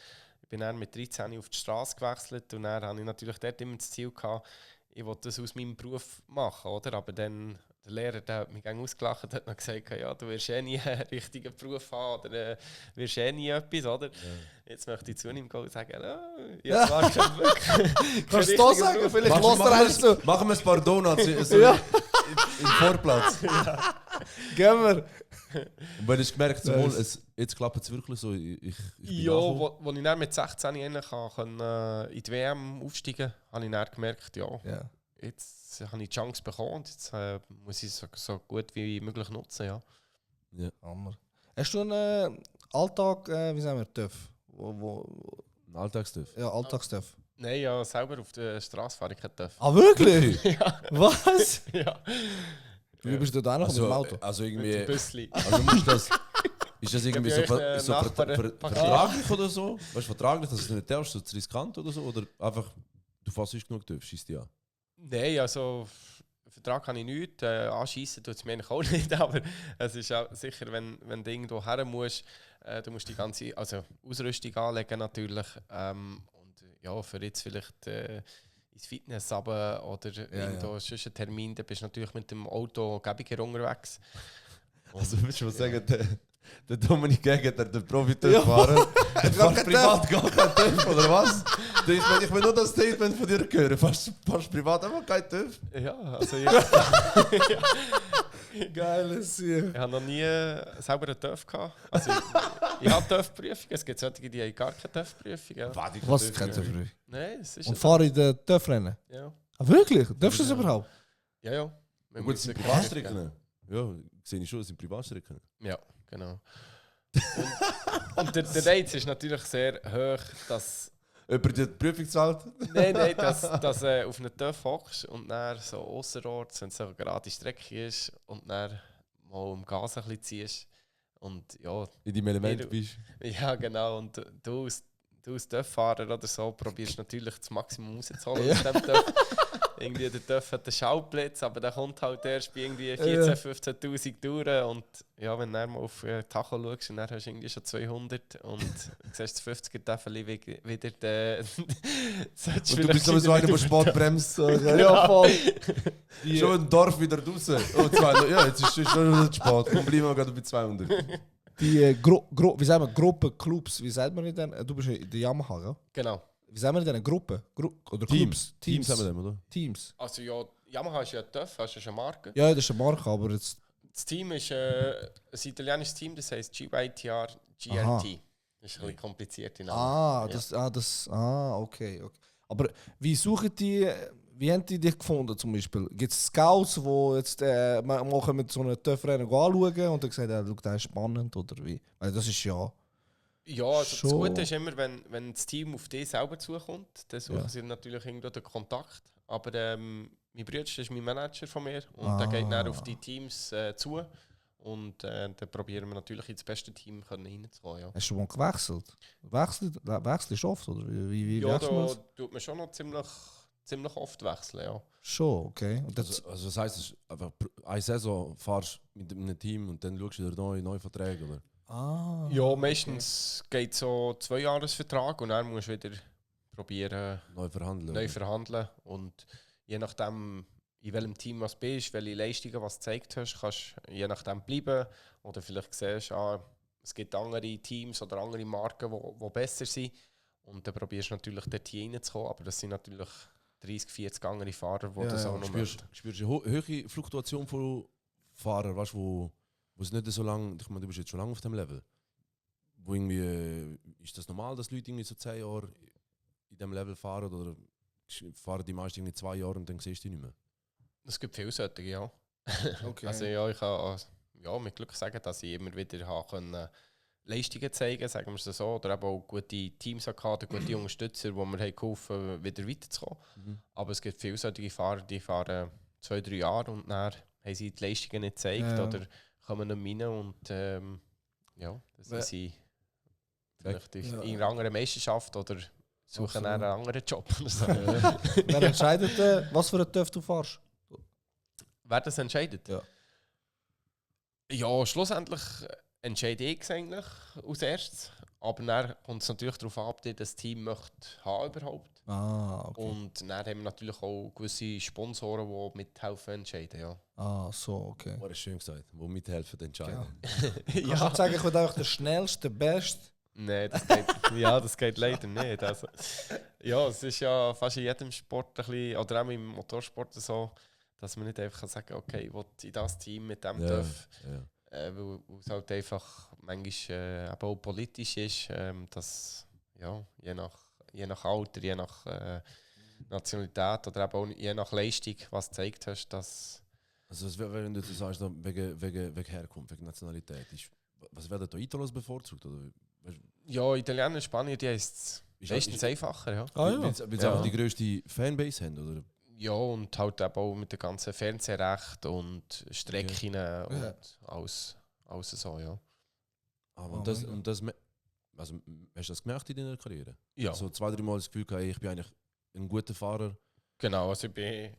Ich bin dann mit 13 auf die Straße gewechselt und dann habe ich natürlich dort immer das Ziel gehabt, ich wollte das aus meinem Beruf machen, oder? Aber dann der Lehrer, der hat mich ausgelacht und hat noch gesagt, ja, du wirst nie einen richtigen Beruf haben oder wirst nie etwas, oder? Ja. Jetzt möchte ich zu ihm gehen und sagen, jetzt war schon wirklich. Kannst du das sagen? Vielleicht lässt er eins so. Machen wir ein paar Donuts im Vorplatz. Ja. Gehen wir. Und wenn ich gemerkt habe, jetzt klappt es wirklich so, ich ja, als ich dann mit 16 eigentlich in die WM aufsteigen konnte, habe ich dann gemerkt, jetzt habe ich die Chance bekommen und jetzt muss ich es so gut wie möglich nutzen. Ja. Hammer. Hast du einen Alltag, wie sagen wir, TÜV? Ein Alltagstüff? Ja, Alltagstüff. Nein, ja, selber auf der Straße fahre ich kein TÜV. Ah, wirklich? Ja. Was? Ja. Wie bist du da noch mit dem Auto? Also Mit dem irgendwie... Büssli. Also ist das irgendwie so vertraglich oder so? Weißt du, vertraglich, dass du nicht darfst, so zu riskant oder so? Oder einfach, du fährst nicht genug TÜV, schießt ja? Nein, also Vertrag kann ich nicht, anschiessen tut es mir eigentlich auch nicht, aber es ist auch sicher, wenn du irgendwo her musst, du musst die ganze Ausrüstung anlegen natürlich und ja, für jetzt vielleicht ins Fitness runter oder irgendwo sonst einen Termin, dann bist du natürlich mit dem Auto gäbiger unterwegs. Also willst du mal sagen, der Dominik Gegen, der Profi-TÜV fahren, der fährt privat gar kein TÜV, oder was? Ich will nur das Statement von dir hören, fährst privat einfach kein TÜV? Ja, also Geiles hier. ich habe noch nie selber einen TÜV gehabt. Also ich habe TÜV-Prüfung, es gibt solche, die haben gar keine TÜV-Prüfung. Ja. Was kennt ihr früh? Nein, es ist Und fahre in den TÜV-Rennen? Ja. Ah, wirklich? Darfst du das überhaupt? Ja. Gut, sind Privatstrecken? Ja, sehe ich schon, das sind Privatstrecken. Ja, genau. und der Reiz ist natürlich sehr hoch, dass... Jemand die Prüfung zahlt? Nein, dass auf einen TÜV hockst und dann so ausserorts, wenn es so eine gerade Strecke ist und dann mal um Gas ein bisschen ziehst und ja... In deinem Element bist. Ja, genau. Und du als TÜV-Fahrer oder so probierst natürlich das Maximum rauszuholen aus dem TÜV. Irgendwie der TÜV hat einen Schauplatz, aber der kommt halt erst bei irgendwie 14.000, 15.000 durch. Und ja, wenn du dann mal auf Tacho schaust und dann hast du irgendwie schon 200 und siehst das 50er-Täfeli wieder, dann und du bist sowieso einer, der Sport bremst. Ja, voll. Schon im Dorf wieder raus. Oh, 200. Ja, jetzt ist es schon wieder Sport. Komm, bleiben wir gerade bei 200. Die wie sagen wir, Gruppen, Clubs, wie sagt man in denen? Du bist in der Yamaha, ja? Genau. Wie sagen wir in denen? Gruppen? Oder Teams. Clubs? Teams haben wir dem, oder? Teams. Also ja, Yamaha ist ja TÜV, hast du schon eine Marke. Ja, das ist eine Marke, aber jetzt... Das Team ist ein italienisches Team, das heisst GYTR GRT. Aha. Das ist ein bisschen kompliziert in Namen. Okay. Aber wie suchen die... Wie haben die dich gefunden zum Beispiel? Gibt es Scouts, die jetzt machen mit so einem TÜV-Rennen anschauen und dann sagen, das ist spannend oder wie? Weil das ist ja... Ja, also schon. das Gute ist immer, wenn das Team auf dich selber zukommt, dann suchen sie natürlich irgendwo den Kontakt. Aber mein Bruder ist mein Manager von mir und der geht dann auf die Teams zu. Und dann probieren wir natürlich ins beste Team reinzukommen. Ja. Hast du mal gewechselt? Wechselst du oft? Oder wie Ja, wechseln da wir? tut man schon noch ziemlich oft wechseln. Ja. Schon, okay. Und das, Also das heisst, es ist einfach eine Saison fahrst mit einem Team und dann schaust du wieder neue Verträge, oder? Ja, meistens geht so 2-Jahres-Vertrag und dann musst du wieder probieren Neu verhandeln. neu verhandeln. Und je nachdem, in welchem Team du bist, welche Leistungen was du gezeigt hast, kannst je nachdem bleiben. Oder vielleicht siehst du, es gibt andere Teams oder andere Marken, die besser sind. Und dann probierst du natürlich dort hier reinzukommen. Aber das sind natürlich 30, 40 andere Fahrer, die das auch noch spürst du eine hohe Fluktuation von Fahrern, weißt, wo es nicht so lange, ich meine, du bist jetzt schon lange auf dem Level. Wo irgendwie, ist das normal, dass Leute irgendwie so 10 Jahre in diesem Level fahren oder fahren die meisten irgendwie 2 Jahre und dann siehst du die nicht mehr? Es gibt viele solche, ja. Okay. Also ja, ich kann mit Glück sagen, dass ich immer wieder Leistungen zeigen, sagen wir es so, oder eben auch gute Teams hatte, gute Unterstützer, die mir geholfen haben, wieder weiterzukommen. Aber es gibt viele solche Fahrer, die fahren 2-3 Jahre und dann haben sie die Leistungen nicht gezeigt oder kommen nicht mehr rein und dann sind sie vielleicht in einer anderen Meisterschaft oder suchen einen anderen Job. Oder so. Wer entscheidet, was für einen TÜV du fährst? Wer das entscheidet? Ja. Schlussendlich entscheide ich es eigentlich als erstes. Aber dann kommt es natürlich darauf an, ob das Team möchte haben überhaupt. Okay. Und dann haben wir natürlich auch gewisse Sponsoren, die mithelfen entscheiden. Ja. Okay. War schön gesagt, die mithelfen entscheiden. Ja. Kannst du sagen, ich bin einfach der Schnellste, der Beste? Nein, das geht leider nicht. Also, ja, es ist ja fast in jedem Sport ein bisschen, oder auch im Motorsport so, dass man nicht einfach sagen kann, okay, ich will in das Team mit dem TÜV. Weil es halt einfach manchmal auch politisch ist, dass je nach Alter, je nach Nationalität oder eben auch je nach Leistung, was du gezeigt hast, dass... Also wenn du sagst, wegen Herkunft, wegen Nationalität, was werden da Italos bevorzugt? Oder? Ja, Italiener und Spanier, die ist meistens einfacher. Ja. Weil sie einfach die grösste Fanbase haben, oder? Ja, und halt eben auch mit dem ganzen Fernsehrecht und Strecken und alles so, ja. Aber also, hast du das gemerkt in deiner Karriere? Ja. Also 2-3 Mal das Gefühl gehabt, ich bin eigentlich ein guter Fahrer. Genau, also ein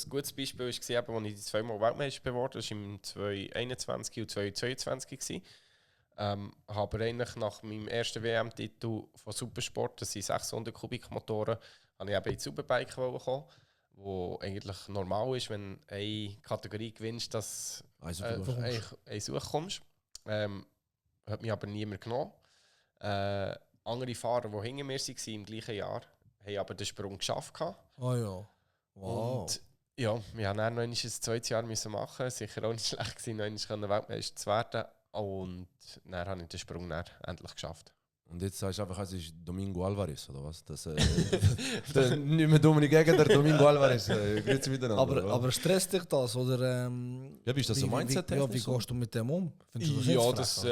gutes Beispiel war, als ich 2 Mal Weltmeister geworden bin, das war im 2021 und 2022. Aber eigentlich nach meinem ersten WM-Titel von Supersport, das sind 600 Kubikmotoren, habe ich eben ins Superbike kommen, wo eigentlich normal ist, wenn du eine Kategorie gewinnst, dass du ein Such kommst. Hat mich aber niemand genommen. Andere Fahrer, die hinter mir waren im gleichen Jahr, haben aber den Sprung geschafft. Wow. Und ja, wir haben dann noch ein zweites Jahr machen. Sicher auch nicht schlecht gewesen, noch Weltmeister zu werden. Und dann habe ich den Sprung endlich geschafft. Und jetzt sagst du einfach, es ist Domingo Alvarez, oder was? Das, nicht mehr Dominik gegen der Domingo Alvarez. Grüezi miteinander. Aber stresst dich das? Oder, wie ist das so Mindset? Wie gehst du mit dem um? Das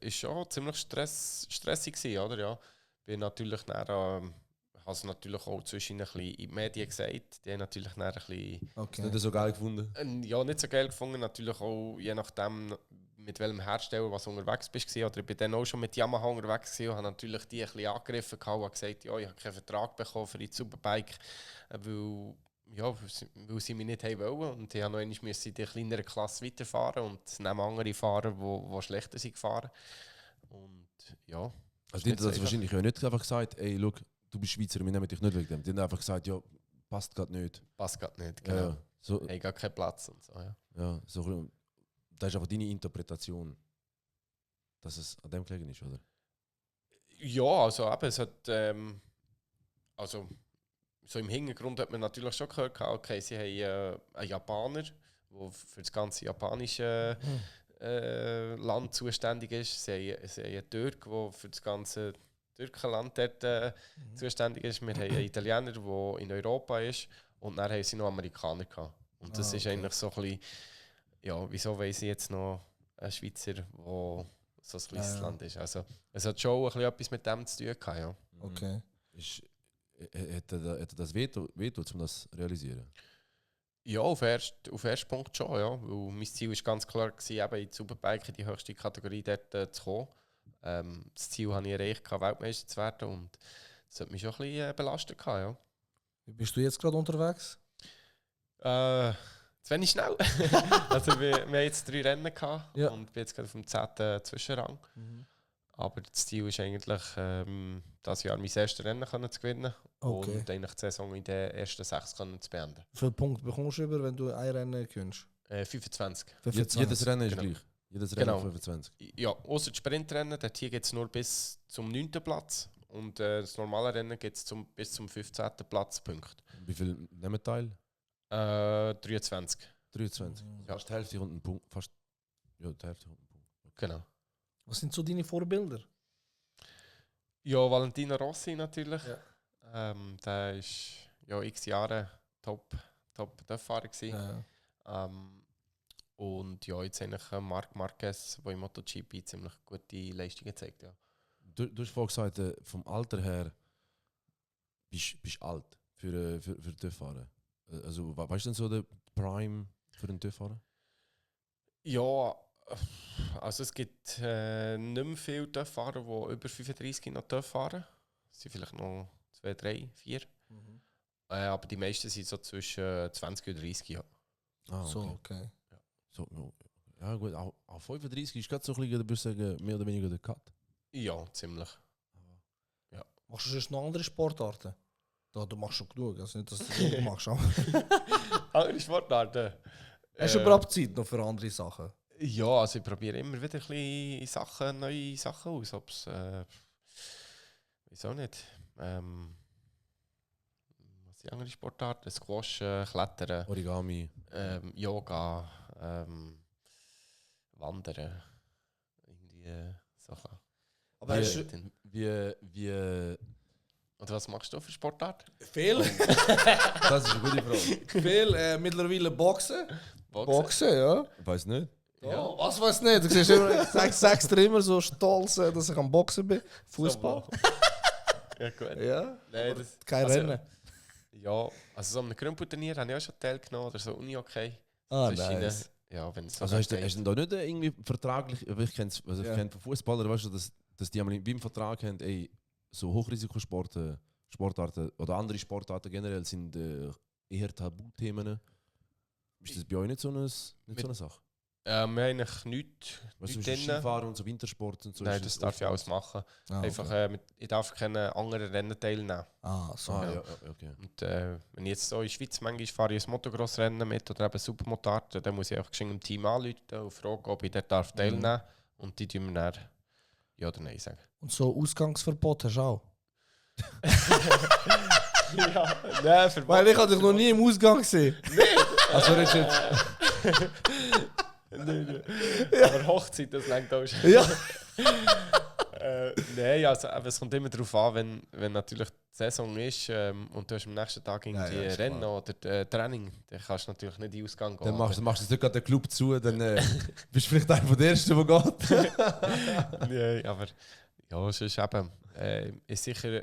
ist schon ziemlich stressig gewesen, oder? Ja. Bin natürlich habe es natürlich auch zwischen ein bisschen in die Medien gesagt. Die haben natürlich ein bisschen... Okay. Nicht so geil gefunden? Ja, nicht so geil gefunden. Natürlich auch je nachdem, mit welchem Hersteller was unterwegs bist. Oder ich bin dann auch schon mit Yamaha unterwegs und habe natürlich die ein bisschen angegriffen und gesagt, ja, ich habe keinen Vertrag bekommen für die Superbike, weil sie mich nicht haben wollen. Und ich musste noch in der kleineren Klasse weiterfahren und neben andere Fahrer, die schlechter sind gefahren. Und ja... Also die haben das wahrscheinlich ja nicht einfach gesagt, ey, look, du bist Schweizer, wir nehmen dich nicht wegen dem. Die haben einfach gesagt, ja, passt gerade nicht. Passt gerade nicht, genau. Ja, so, hey, gar keinen Platz und so, ja. Ja, so, das ist einfach deine Interpretation, dass es an dem gelegen ist, oder? Ja, also eben, es hat, also so im Hintergrund hat man natürlich schon gehört, okay, sie haben einen Japaner, der für das ganze japanische Land zuständig ist. Sie haben einen Türk, der für das ganze Türkenland dort zuständig ist. Wir haben einen Italiener, der in Europa ist. Und dann haben sie noch Amerikaner gehabt. Und das ist eigentlich so ein bisschen, ja, wieso weiss ich jetzt noch einen Schweizer, der so ein kleines Land ist. Also es hat schon ein bisschen etwas mit dem zu tun gehabt, ja. Okay. Hätte das wehtut, um das zu realisieren? Ja, auf ersten Punkt schon, ja. Weil mein Ziel war ganz klar, eben in die Superbike, in die höchste Kategorie dort zu kommen. Das Ziel habe ich erreicht, Weltmeister zu werden, und das hat mich schon ein bisschen belastet. Ja. Wie bist du jetzt gerade unterwegs? Zu wenig schnell. Also wir haben jetzt 3 Rennen gehabt und bin jetzt gerade auf dem 10. Zwischenrang. Aber das Ziel ist eigentlich, dieses Jahr mein erstes Rennen zu gewinnen Okay. und eigentlich die Saison in den ersten 6 zu beenden. Wie viele Punkte bekommst du über, wenn du ein Rennen gewinnst? 25. Jedes Rennen ist Genau. gleich. Jedes Rennen Genau. 25. Ja, außer das Sprintrennen, dort hier geht es nur bis zum 9. Platz und das normale Rennen geht es bis zum 15. Platz, Punkt. Wie viel nehmen teil? 23. 23. Ja. Fast die Hälfte kommt ein Punkt. Fast, ja, die Hälfte kommt ein Punkt. Genau. Was sind so deine Vorbilder? Ja, Valentino Rossi natürlich. Ja. Der ist ja x Jahre Top-Fahrer gewesen. Ja. Und ja, jetzt eigentlich Marc Marquez, der im MotoGP ziemlich gute Leistungen zeigt. Ja. Du hast vorhin gesagt, vom Alter her bist du alt für TÜV-Fahrer. Also, weißt du denn so der Prime für einen TÜV-Fahrer? Ja, also es gibt nicht mehr viele TÜV-Fahrer, die über 35 noch TÜV fahren. Es sind vielleicht noch 2, 3, 4. Aber die meisten sind so zwischen 20 und 30 Jahren. Ah, So, okay. okay. So, ja gut, auch 35 ist gerade so ein bisschen, würde ich sagen, mehr oder weniger der Cut. Ja, ziemlich. Machst du sonst noch andere Sportarten? Da, du machst schon genug, also nicht, dass du das nicht machst. Aber Andere Sportarten? hast du überhaupt Zeit noch für andere Sachen? Ja, also ich probiere immer wieder ein bisschen neue Sachen aus. Ob's, wieso nicht? Was sind andere Sportarten? Squash, Klettern, Origami. Yoga, Wandern. Irgendwie Sachen. Aber hast du Wie, Und was machst du für Sportart? viel? das ist eine gute Frage. Viel mittlerweile Boxen? Boxen, ja. Ich weiß nicht. Ja, was weiß nicht? Du siehst immer, ich sag's dir immer so stolz, dass ich am Boxen bin. Fußball. Ja, gut. Ja, Nein, das, kein also, Rennen. Ja, also so einem Grünputturnier habe ich auch schon teilgenommen oder so Uni-Hockey. Ah, Das ist nice. ja, wenn es so Also hast geht. du da nicht irgendwie vertraglich, ich kenne also Ja. von Fußballern, weißt du, dass die einmal beim Vertrag haben, ey, so Hochrisikosportarten oder andere Sportarten generell sind eher Tabuthemen. Ist das bei euch nicht so eine Sache? Wir haben eigentlich nichts Weißt du, nicht so drin. Skifahren und so Wintersport und so. Nein, ist das darf ich alles machen. Ah, Einfach, okay. ich darf keine anderen Rennen teilnehmen. Ah, so. Ah, ja. ja, okay. Und wenn ich jetzt so in der Schweiz manchmal fahre ich ein Motocross-Rennen mit oder eben Supermotard, dann muss ich einfach geschwind im Team anrufen und fragen, ob ich dort teilnehmen darf. Und die tun mir dann ja oder nein sagen. Und so Ausgangsverbot hast du auch? Ja, nein, für Weil ich habe dich noch nie im Ausgang gesehen. Also das ist jetzt... Aber Hochzeit, das längt auch schon. Ja. Nein, also es kommt immer darauf an, wenn natürlich die Saison ist und du hast am nächsten Tag irgendwie Ja, ist Rennen klar. oder Training, dann kannst du natürlich nicht in den Ausgang gehen. Dann machst du jetzt nicht gerade den Club zu, dann bist du vielleicht einer von der Ersten, der geht. Nein, aber ja, es ist eben ist sicher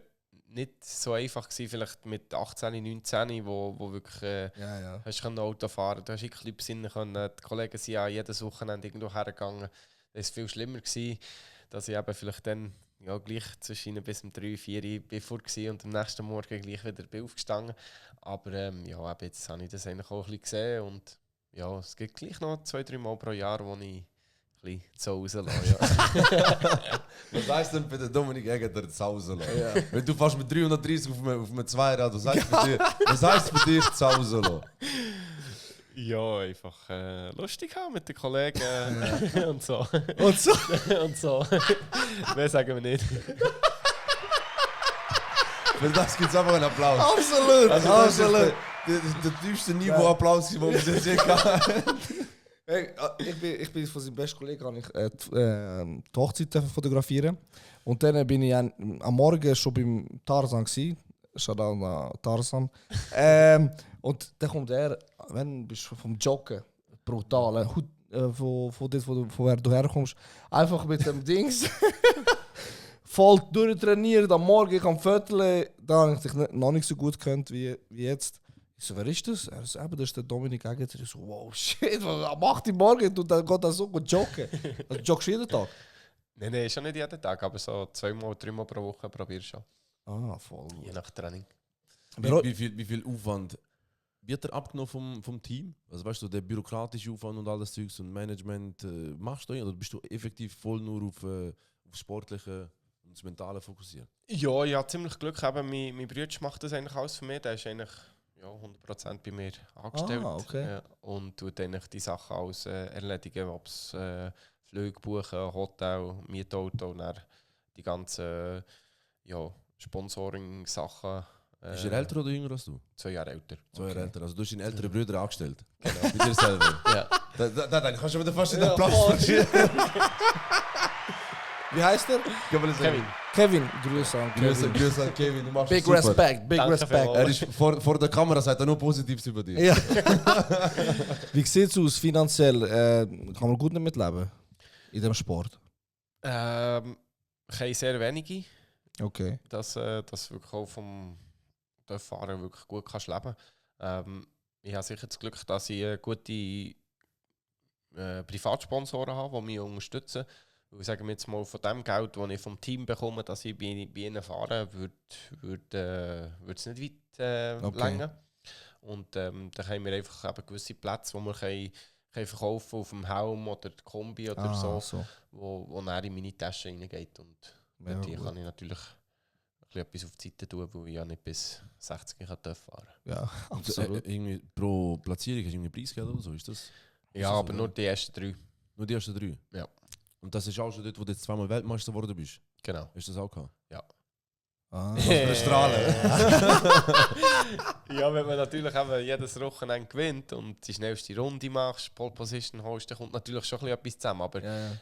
nicht so einfach gewesen, vielleicht mit 18, 19, wo wirklich Ja, ja. hast du Auto fahren, du hast wirklich besinnen können. Die Kollegen sind ja jedes Wochenende irgendwo hergegangen. Es war viel schlimmer gewesen, dass ich eben vielleicht dann ja, gleich zwischen bis um 3, 4 bin vor war und am nächsten Morgen gleich wieder bin aufgestanden. Aber ja, eben jetzt habe ich das eigentlich auch ein bisschen gesehen und ja, es gibt gleich noch 2, 3 Mal pro Jahr, wo ich ein bisschen so rauslasse. Ja. Was heisst denn bei der Dominik Egger zu Hause lassen? Ja. Wenn du fast mit 330 auf einem Zweirad, was heisst es für dich zu Hause lassen? Ja, einfach lustig haben mit den Kollegen und so. Und so. Und so. Mehr sagen wir nicht. Für das gibt es einfach einen Applaus. Absolut, Also das ist absolut. der tiefste Niveau-Applaus, den wir bis jetzt je hatten. Hey, ich bin von seinem besten Kollegen kann ich die Hochzeit fotografieren. Und dann bin ich am Morgen schon beim Tarzan gsi. Shoutout an Tarzan. Und dann kommt er, wenn bist du vom Joggen, brutal, von dort, von wer du herkommst, einfach mit dem Dings voll durchtrainiert am Morgen, ich am Viertel, da habe ich dich noch nicht so gut gekannt wie jetzt. Ich so, wer ist das? Er so, das ist der Dominik Egger. Ich so, wow, shit, am 8 Uhr morgen und dann geht er so gut joggen. Also joggst du jeden Tag? Nein, schon nicht jeden Tag, aber so 2 mal, 3 Mal pro Woche probiere ich schon. Ah, voll Je gut. nach Training. Wie viel Aufwand wird er abgenommen vom Team? Also weißt du, der bürokratische Aufwand und alles Zeugs und Management machst du oder bist du effektiv voll nur auf auf Sportliche und das Mentale fokussieren? Ja, ich habe ziemlich Glück. Eben, mein Bruder macht das eigentlich alles für mich. Der ist eigentlich 100% bei mir angestellt. okay. Ja, und tut eigentlich die Sachen alles erledigen, ob es Flüge buchen, Hotel, Mietauto und dann die ganzen Sponsoring-Sachen. Ist er älter oder jünger als du? 2 Jahre älter. 2 Jahre älter. Also du hast deinen älteren Bruder angestellt. Genau. Bei dir selber. Ja. Da kannst du wieder fast in den Platz verstehen. Wie heißt er? Kevin. Kevin. Grüße an Kevin. Grüße an Kevin, du machst Big super. Respect, big Danke Respect. vielmals. Er ist vor der Kamera, sagt er nur Positives über dich. Ja. Wie sieht es aus finanziell? Kann man gut damit leben? In dem Sport? Kein sehr wenige, Okay. dass wirklich auch vom Fahren wirklich gut kannst leben. Ich habe sicher das Glück, dass ich gute Privatsponsoren habe, die mich unterstützen. Ich sage mir jetzt mal, von dem Geld, das ich vom Team bekomme, dass ich bei ihnen fahre, würde es nicht weit Okay. länger. Und dann haben wir einfach eben gewisse Plätze, wo wir können verkaufen auf dem Helm oder die Kombi oder so, wo dann in meine Tasche reingeht. Und Ja, dort gut. kann ich natürlich etwas auf die Seite tun, weil ich ja nicht bis 60 fahren darf. Ja, Und, absolut. irgendwie pro Platzierung hast du irgendwie Preisgeld oder so, ist das? Ja, das aber so, nur die ersten 3. Nur die ersten 3? Ja. Und das ist auch schon dort, wo du jetzt zweimal Weltmeister geworden bist? Genau. Hast du das auch gehabt? Ah. Ja, wenn man natürlich eben jedes Wochenende gewinnt und die schnellste Runde machst, Pole Position holst, dann kommt natürlich schon etwas zusammen. Aber Ja.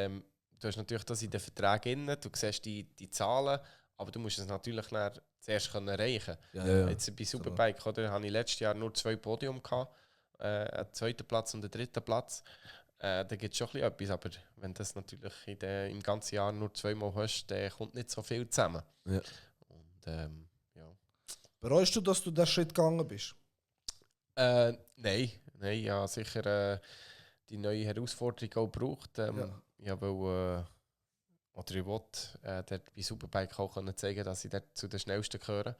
du hast natürlich das in den Verträgen drin, du siehst die Zahlen, aber du musst es natürlich dann zuerst können erreichen. Ja. Jetzt bei Superbike hatte ich letztes Jahr nur 2 Podium gehabt, einen 2. Platz und einen 3. Platz. Da gibt es schon etwas, aber wenn du das natürlich im ganzen Jahr nur 2-mal hast, dann kommt nicht so viel zusammen. Ja. Und, ja. Bereust du, dass du diesen Schritt gegangen bist? Nein, ja, sicher die neue Herausforderung auch gebraucht. Ja, weil, oder ich wollte dort bei Superbike auch können zeigen, dass ich dort zu den Schnellsten gehöre.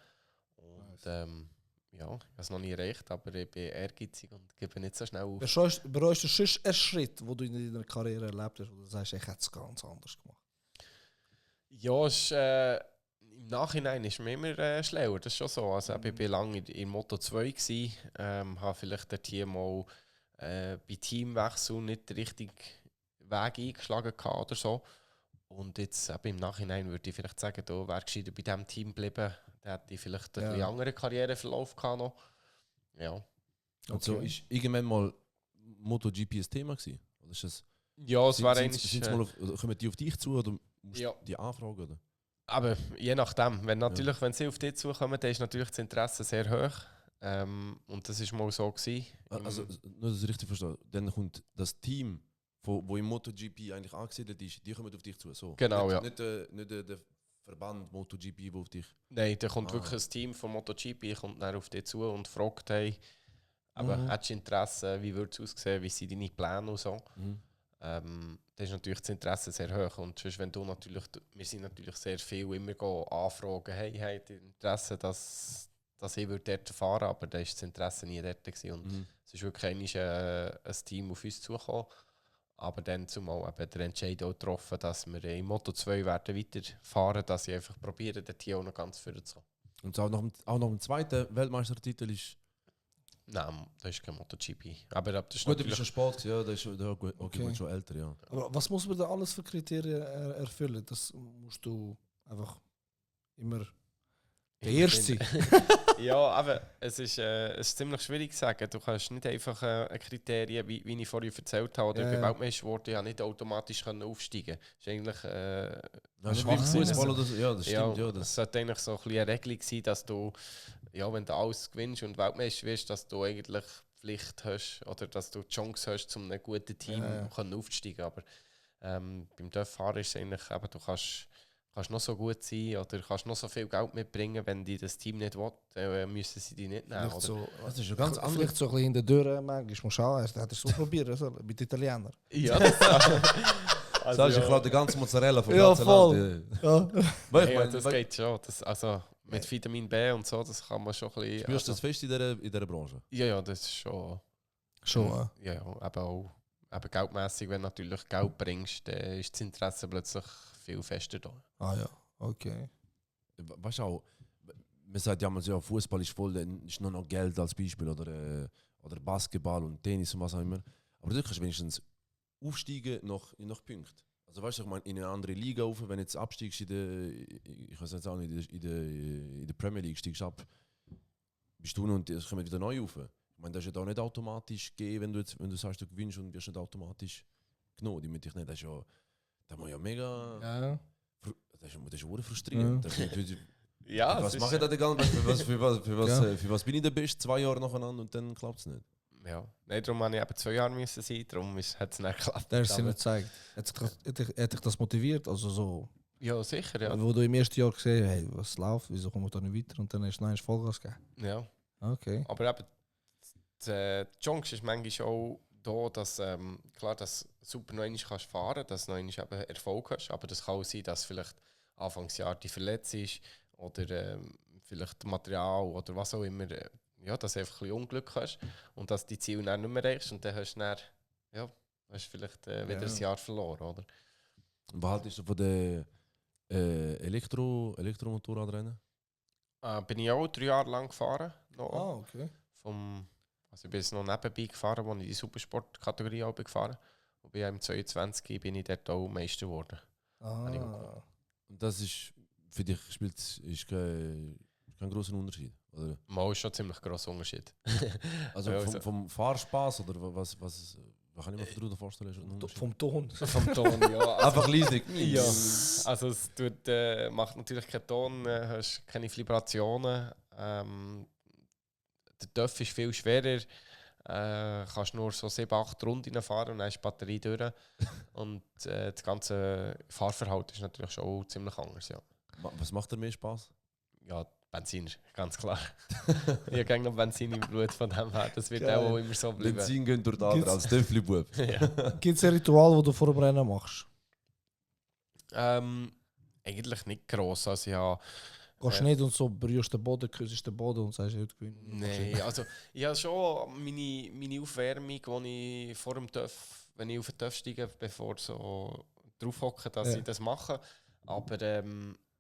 Und ja, ich habe es noch nie erreicht, aber ich bin ehrgeizig und gebe nicht so schnell auf. Bereust du sonst einen Schritt, den du in deiner Karriere erlebt hast, wo du sagst, ich hätte es ganz anders gemacht? Ja, im Nachhinein ist mir immer schlauer, das ist schon so. Also, ich war lange in Moto 2, habe vielleicht dort hier mal bei Teamwechsel nicht den richtigen Weg eingeschlagen gehabt oder so. Und jetzt im Nachhinein würde ich vielleicht sagen, da wäre gescheiter bei diesem Team geblieben. Da hätte ich vielleicht einen bisschen anderen Karriereverlauf gehabt noch. Ja. Und so ist irgendwann mal MotoGP ein Thema gewesen? Oder ist das, Ja, es war eigentlich... kommen die auf dich zu oder musst Ja. du die anfragen? Oder? Aber je nachdem. Wenn sie auf dich zukommen, dann ist natürlich das Interesse sehr hoch. Und das war mal so gewesen. Also, nur dass ich richtig verstehe, dann kommt das Team, wo im MotoGP eigentlich angesiedelt ist, die kommen auf dich zu. So. Genau, nicht, ja. Nicht der Verband MotoGP, der auf dich... Nein, da kommt wirklich ein Team von MotoGP kommt dann auf dich zu und fragt, hey, hättest du Interesse, wie würde es aussehen, wie sind deine Pläne und so. Mhm. Da ist natürlich das Interesse sehr hoch. Und sonst, wenn du natürlich, wir sind natürlich sehr viel immer anfragen, hey, habt ihr Interesse, dass ich dort fahren würde, aber da war das Interesse nie dort gewesen. Und es ist wirklich ein Team auf uns zugekommen. Aber dann zumal eben der Entscheid auch getroffen, dass wir im Moto 2 werden weiterfahren, dass ich einfach probiere, dort hier auch noch ganz vorne zu kommen. Und auch nach dem zweiten Weltmeistertitel ist... Nein, das ist kein MotoGP. Aber das ist Gut, du bist natürlich... schon Sport, ja, das ist gut, okay, Okay. schon älter, ja. Aber was muss man da alles für Kriterien erfüllen? Das musst du einfach immer der Erste sein. Ja, aber es ist ziemlich schwierig zu sagen. Du kannst nicht einfach Kriterien, wie ich vorhin erzählt habe, oder Ja, bei ja. Weltmeister wurde ja nicht automatisch aufsteigen können. Das ist eigentlich Das ist wie macht Sinn. Fußball oder so, ja, das stimmt, ja. das Das, sollte eigentlich so ein bisschen eine Regelung sein, dass du, ja, wenn du alles gewinnst und Weltmeister wirst, dass du eigentlich Pflicht hast oder dass du die Chance hast, zu einem guten Team können aufzusteigen. Aber beim Dörffahren ist es eigentlich, eben, du kannst noch so gut sein oder kannst noch so viel Geld mitbringen, wenn die das Team nicht will, dann müssen sie die nicht nehmen. Vielleicht Oder? so, das ist ja ganz anders. vielleicht so ein bisschen in der Tür, manchmal mal schauen, er hat es so probieren sollen, mit Italienern. Ja, das also, Sagst du, ich glaube, die ganze Mozzarella vom Ja, ganzen voll. Land. Ja. Weil ich ja, meine, das geht schon. Also mit Vitamin B und so, das kann man schon ein bisschen... spürst du das fest in dieser Branche? Ja, das ist schon... Schon, Ja, aber auch eben geldmässig, wenn du natürlich Geld bringst, dann ist das Interesse plötzlich viel fester da. Ah ja, okay. Weißt du auch, man sagt ja mal so, Fußball ist voll, dann ist nur noch Geld als Beispiel oder Basketball und Tennis und was auch immer. Aber du kannst wenigstens aufsteigen nach Punkten. Also weißt du, ich meine, in eine andere Liga rauf, wenn du jetzt absteigst ich weiß jetzt auch nicht, in der Premier League steigst du ab, bist du und es kommen wieder neu rauf. Ich meine, das ist ja da nicht automatisch gegeben, wenn du sagst, du gewinnst und wirst nicht automatisch genommen. Die mit dich nicht, das muss ja mega... Ja. Das ist frustrierend. Ja, Was mache ich da die ganze Zeit? Für was bin ich der Beste? 2 Jahre nacheinander und dann klappt es nicht. Ja, nein, darum musste ich eben 2 Jahre müssen sein, darum hat es nicht geklappt. Der hat es Aber- nicht gezeigt. Hat dich das motiviert? Also so, Ja, sicher, ja. wo du im ersten Jahr gesehen hast, hey, was läuft, wieso kommen wir da nicht weiter? Und dann hast du nein, Vollgas gegeben. Ja. Okay. Aber eben, die Chance ist manchmal auch da, dass klar, dass du super noch einmal kannst fahren, dass du noch einmal eben Erfolg hast, aber das kann auch sein, dass vielleicht Anfangsjahr die Verletzung ist oder vielleicht Material oder was auch immer, ja, dass du einfach ein bisschen Unglück hast und dass die Ziele dann nicht mehr erreichst und dann hast du dann, ja, hast vielleicht wieder ein Jahr verloren, oder? Und was haltest du von den Elektromotorradrennen? Bin ich auch 3 Jahre lang gefahren. Noch. Okay. Also ich bin jetzt noch nebenbei gefahren, wo ich die Supersport-Kategorie auch bin gefahren. Und bei im 22 bin ich dort auch Meister geworden. Habe ich auch gemacht. Und das ist für dich ist kein grosser Unterschied, oder? Mal ist schon ein ziemlich grosser Unterschied. Also Ja, vom Fahrspaß oder was kann ich mir darunter vorstellen? Ist ein Unterschied? Vom Ton. Vom Ton, ja. Also, Einfach leislich. ja. Also es macht natürlich keinen Ton, hast keine Vibrationen. Der Töff ist viel schwerer. Kannst nur so 7-8 Runden fahren und dann ist die Batterie durch. Und das ganze Fahrverhalten ist natürlich schon auch ziemlich anders. Ja, Was macht dir mehr Spaß? ja Benzin, ganz klar. Ich habe gerne noch Benzin im Blut, von dem her. Das wird Geil. auch immer so bleiben. Benzin gehen durch die Ader Gibt's- als Töffli-Bub. Ja. Gibt es ein Ritual, das du vor dem Rennen machst? Eigentlich nicht gross. Also ja, Gehst du nicht und so berührst den Boden, küsst den Boden und sagst, heute gewinnen? nein, also ich habe schon meine Aufwärmung, die ich vor dem TÜV, wenn ich auf den TÜV steige, bevor so drauf hocke, dass Ja. ich das mache. Aber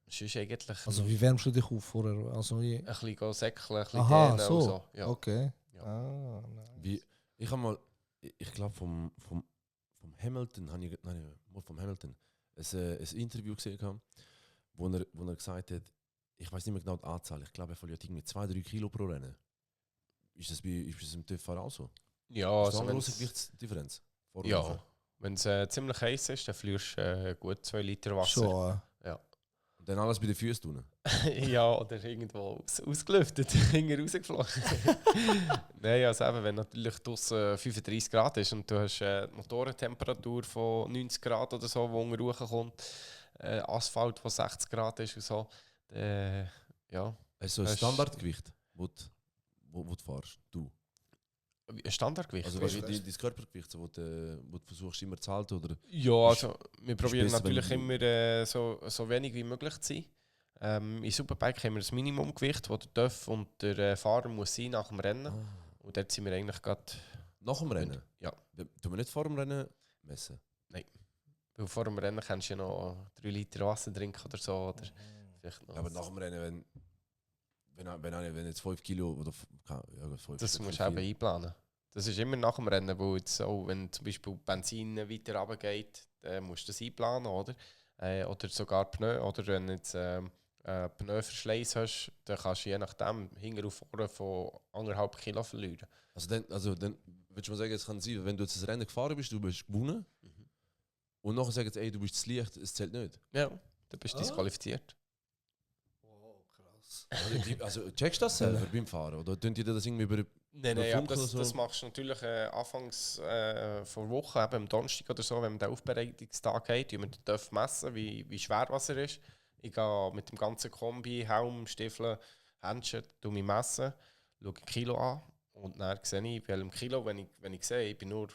sonst eigentlich Also wie wärmst du dich auf vorher? Also wie? ein bisschen gehen säckeln, ein bisschen Aha, dehnen so. und so. Ja. Okay. Ja. Ah, nice. Wie, ich habe mal, ich glaube vom Hamilton, vom Hamilton, ein Interview gesehen, wo er gesagt hat, ich weiß nicht mehr genau die Anzahl, ich glaube er verliert irgendwie 2-3 Kilo pro Rennen. Ist das im TÜV auch so? Ja, Ist da also eine große wenn's- Gewichtsdifferenz? Vor und ja. nachher? Wenn es ziemlich heiß ist, dann verlierst du gut 2 Liter Wasser. Schon. Und dann alles bei den Füßen tun. Ja, oder irgendwo ausgelüftet, hinten rausgeflogen. Nein, also eben, wenn natürlich draussen 35 Grad ist und du hast eine Motorentemperatur von 90 Grad oder so, die unten hochkommt, Asphalt, wo 60 Grad ist und so, ja. Hast du ein Hast- Standardgewicht, wo du fährst? Du? Ein Standardgewicht. Also oder? dein Körpergewicht, so, wo du versuchst immer zu halten? Oder? Ja, also wir probieren besser, wenn natürlich du- immer so wenig wie möglich zu sein. In Superbike haben wir das Minimumgewicht, das der TÜV und der Fahrer muss sein nach dem Rennen. Und dort sind wir eigentlich gerade... Nach dem Rennen? Ja. Tun wir nicht vor dem Rennen messen? Weil vor dem Rennen kannst du ja noch 3 Liter Wasser trinken oder so. Oder vielleicht noch Ja, aber nach dem Rennen, wenn jetzt 5 Kilo oder ja, 5, das musst du eben einplanen. Das ist immer nach dem Rennen, wo jetzt auch, wenn zum Beispiel Benzin weiter runtergeht, dann musst du das einplanen, oder? Oder sogar Pneu. Oder wenn du jetzt Pneuverschleiß hast, dann kannst du je nachdem hinten und vorne von 1,5 Kilo verlieren. Also dann würdest du mal sagen, es kann sein, wenn du jetzt das Rennen gefahren bist, du bist gewonnen und nachher sagen sie, ey, du bist zu leicht, es zählt nicht. Ja, dann bist du disqualifiziert. Krass. Also checkst du das selber beim Fahren oder tun die das irgendwie über... Nein, Über ja, Funk oder so? das machst du natürlich anfangs vor Wochen, eben am Donnerstag oder so, wenn man den Aufbereitungstag hat, wir dürfen messen, wie schwer was er ist. Ich gehe mit dem ganzen Kombi, Helm, Stiefeln, Händchen, mich messen, schaue ein Kilo an und dann sehe ich, bei welchem Kilo, wenn ich sehe, ich bin nur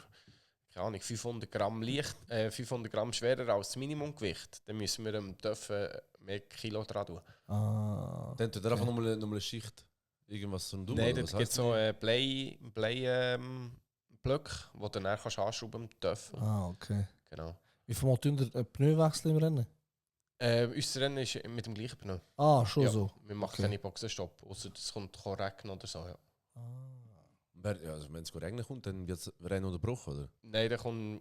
keine Ahnung, 500 Gramm 500 Gramm schwerer als das Minimumgewicht, dann müssen wir dürfen mehr Kilo dran tun. Ah. Dann tut er einfach nochmal eine Schicht irgendwas zum Tun. Nein, oder dort was gibt es heisst so Blöcke, die du dann kannst anschrauben mit TÜV. Okay. Genau. Wie viel Mal tun ihr Pneuwechsel im Rennen? Unser Rennen ist mit dem gleichen Pneu. Schon Ja, so. wir machen Okay. keine Boxenstopp, außer es kommt Regnen oder so. Ja. Also wenn es regnen kommt, dann wird das Rennen unterbrochen, oder? Nein, dann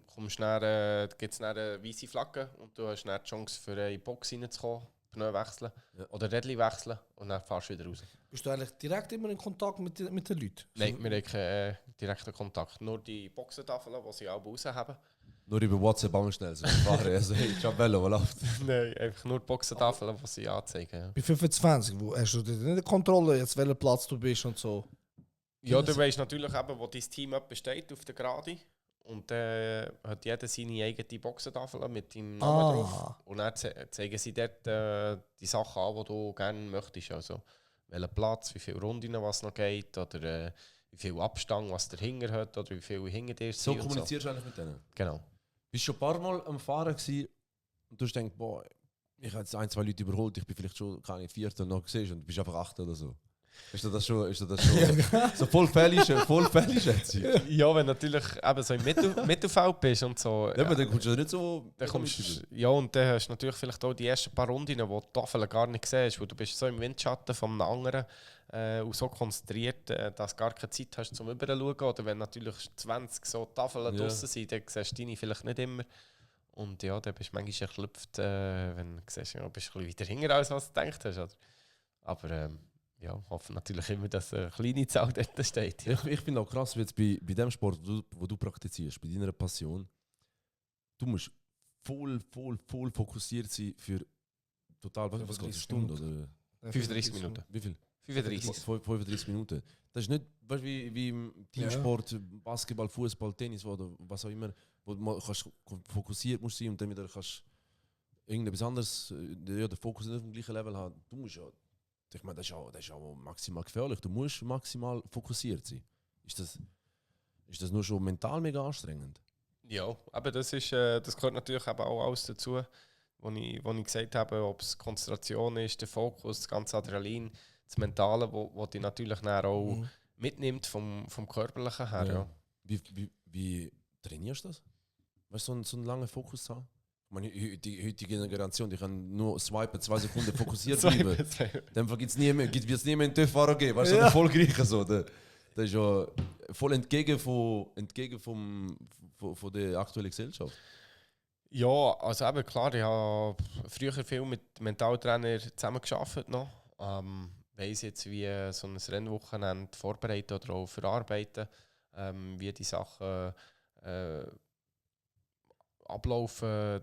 gibt es eine weiße Flagge und du hast dann die Chance, für eine Box reinzukommen, Pneu wechseln oder Rädchen wechseln und dann fahrst du wieder raus. Bist du eigentlich direkt immer in Kontakt mit den Leuten? Nein, wir haben keinen direkten Kontakt. Nur die Boxentafeln, die sie alle raus haben. Nur über WhatsApp angestellt, so fahren. Also, hey, Ciabello, was läuft? Nein, einfach nur die Boxentafeln, die sie anzeigen. Ja. Bei 25, wo hast du nicht eine Kontrolle, jetzt welcher Platz du bist und so? Ja, du weißt natürlich eben, wo dein Team besteht auf der Gerade. Und dann hat jeder seine eigene Boxentafel mit deinem Namen drauf. Und dann zeigen sie dort die Sachen an, die du gerne möchtest. Also welchen Platz, wie viele Runden was noch geht, oder wie viel Abstand, was der Hinger hat, oder wie viel hinter dir So sind. kommunizierst du eigentlich mit denen? Genau. Bist du schon ein paar Mal am Fahren gewesen und du hast gedacht, boah, ich habe jetzt 1, 2 Leute überholt, ich bin vielleicht schon keine Vierte noch gesehen und du bist einfach 8 oder so. Ist das schon so voll fällig jetzt? Ja, wenn du natürlich eben so im Mittelfeld bist und so. Ja, aber dann kommst du nicht so... Dann ja, und dann hast du natürlich vielleicht auch die ersten paar Runden, wo die Tafel gar nicht siehst, weil du bist so im Windschatten von einem anderen und so konzentriert, dass du gar keine Zeit hast zum Überschauen. Oder wenn natürlich 20 so Tafeln draussen sind, dann siehst du deine vielleicht nicht immer. Und ja, dann bist du manchmal erklüpft, wenn du siehst, ja, bist du ein bisschen weiter hinten, als was du gedacht hast. Oder? Aber ja, hoffe natürlich immer, dass eine kleine Zahl dort steht. Ja. Ich finde auch krass, wie jetzt bei dem Sport, wo du praktizierst, bei deiner Passion, du musst voll fokussiert sein für total, was geht eine Stunde? Oder? 35 Minuten. Wie viel? 35. 35 Minuten. Das ist nicht weißt, wie im Teamsport, Basketball, Fußball, Tennis oder was auch immer, wo du kannst fokussiert musst sein und dann wieder kannst irgendetwas anderes, den Fokus nicht auf dem gleichen Level haben. Du musst ja, ich meine, das ist auch maximal gefährlich. Du musst maximal fokussiert sein. Ist das nur schon mental mega anstrengend? Ja, aber das gehört natürlich eben auch alles dazu, wo ich gesagt habe, ob es Konzentration ist, der Fokus, das ganze Adrenalin, das Mentale, wo dich natürlich dann auch mitnimmt vom Körperlichen her. Ja. Wie trainierst du das? Weißt du, so einen langen Fokus zu haben? Ich meine, die heutige Generation, die kann nur swipen, 2 Sekunden fokussiert bleiben. Dann wird es nie mehr einen TÜV-Fahrer geben, weißt du, so einen erfolgreichen so. Das ist ja voll entgegen von der aktuellen Gesellschaft. Ja, also eben klar, ich habe früher viel mit Mentaltrainer zusammengearbeitet noch. Weiss jetzt, wie so ein Rennwochenende vorbereiten oder auch verarbeiten, wie die Sachen ablaufen,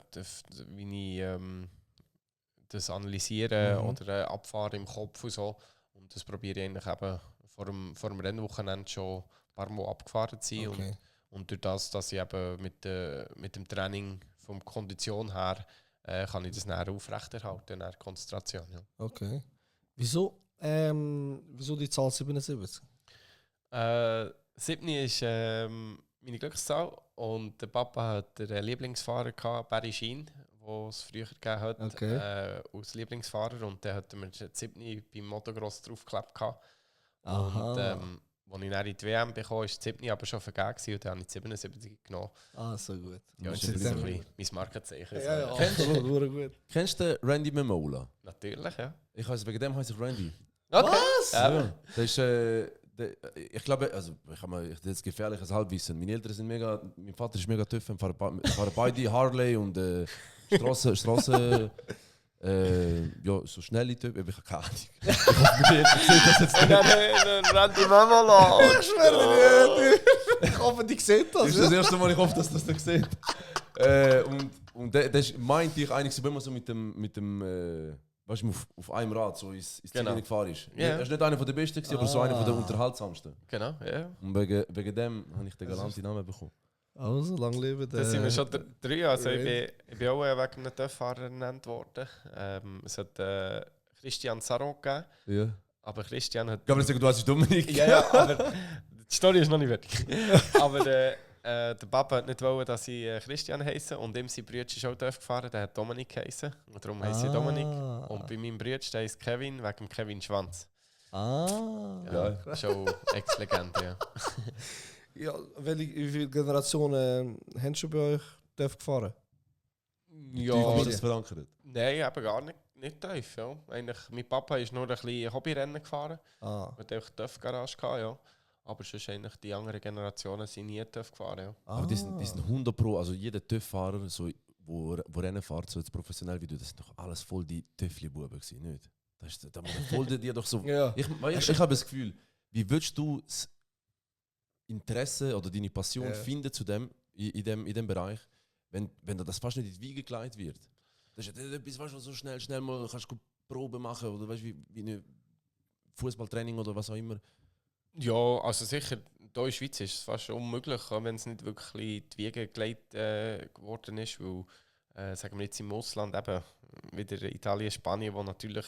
wie ich das analysiere oder abfahre im Kopf und so. Und das probiere ich eigentlich eben vor dem Rennwochenende schon ein paar Mal abgefahren zu sein. Okay. Und durch das, dass ich eben mit dem Training von der Kondition her kann ich das näher aufrechterhalten, näher Konzentration. Ja. Okay. Wieso die Zahl 77? 7 ist meine Glückszahl und der Papa hat den Lieblingsfahrer gehabt, Barry Sheen, den es früher gegeben hat, als Lieblingsfahrer, und der hat mir 7 beim Motocross draufgeklebt gehabt. Und als ich dann in die WM bekam, war die 7 aber schon vergeben und dann habe ich die 77 genommen. So gut. Ja, das ist ein bisschen mein Markenzeichen. Ja, so. absolut, gut. Kennst du Randy Memola? Natürlich, ja. Wegen dem heiße ich Randy. Okay. Was? Ja. Das ist, ich glaube, also das ist jetzt gefährliches Halbwissen. Meine Eltern sind mega, mein Vater ist mega TÜV, fahren beide Harley und Straße, ja, so schnelle TÜV, ich habe keine Ahnung. Ich hoffe, meine Eltern sehen das jetzt nicht. Randy Memola. Ich schwöre dir, ich hoffe, die sehen das. Das ist das erste Mal, ich hoffe, dass das nicht sieht. Und das meinte ich eigentlich, wenn man so mit dem weißt du, auf einem Rad so ins Ziel gefahren ist. Yeah. Er ist nicht einer der Besten, aber so einer der unterhaltsamsten. Genau, ja. Und wegen dem habe ich den galanten Namen bekommen. Also, lang leben. Das sind wir schon 3. Also ich bin auch wegen einem TÜV-Fahrer genannt worden. Es hat Christian Saron gegeben, Ja. aber Christian hat... Ich kann mir sagen, du heißt Dominik. Ja, aber die Story ist noch nicht fertig. Aber der Papa hat nicht wollen, dass ich Christian heisse, und ihm sein Bruder ist auch TÜV gefahren, der hat Dominik geheißen. Und darum heisse ich Dominik. Und bei meinem Bruder heisst Kevin wegen dem Kevin Schwanz. Ja, Ja. schon Ex-Legende, ja. Ja, wie viele Generationen hast du bei euch gefahren? Wie Ja, ist das verankert? nein, eben gar nicht tief. Ja. Eigentlich, mein Papa ist nur ein bisschen Hobbyrennen gefahren. Ah. Er hatte auch TÜV-Garage gehabt, ja. Aber sonst eigentlich die anderen Generationen sind nie TÜV gefahren, ja. Aber die sind 100 Pro, also jeder TÜV-Fahrer, so, wo Rennen fährt, so jetzt professionell wie du, das sind doch alles voll die TÜV-Buben gewesen, nicht? Das ist, da voll die doch so... Ja. Ich habe das Gefühl, wie würdest du das Interesse oder deine Passion finden zu dem, in dem Bereich, wenn dir das fast nicht in die Wiege gelegt wird? Das ist ja etwas, weißt du, so schnell mal kannst du Probe machen oder weißt, wie eine Fußballtraining oder was auch immer. Ja, also sicher, hier in der Schweiz ist es fast unmöglich, wenn es nicht wirklich in die Wiege gelegt geworden ist, weil, sagen wir jetzt im Ausland eben, wieder Italien, Spanien, wo natürlich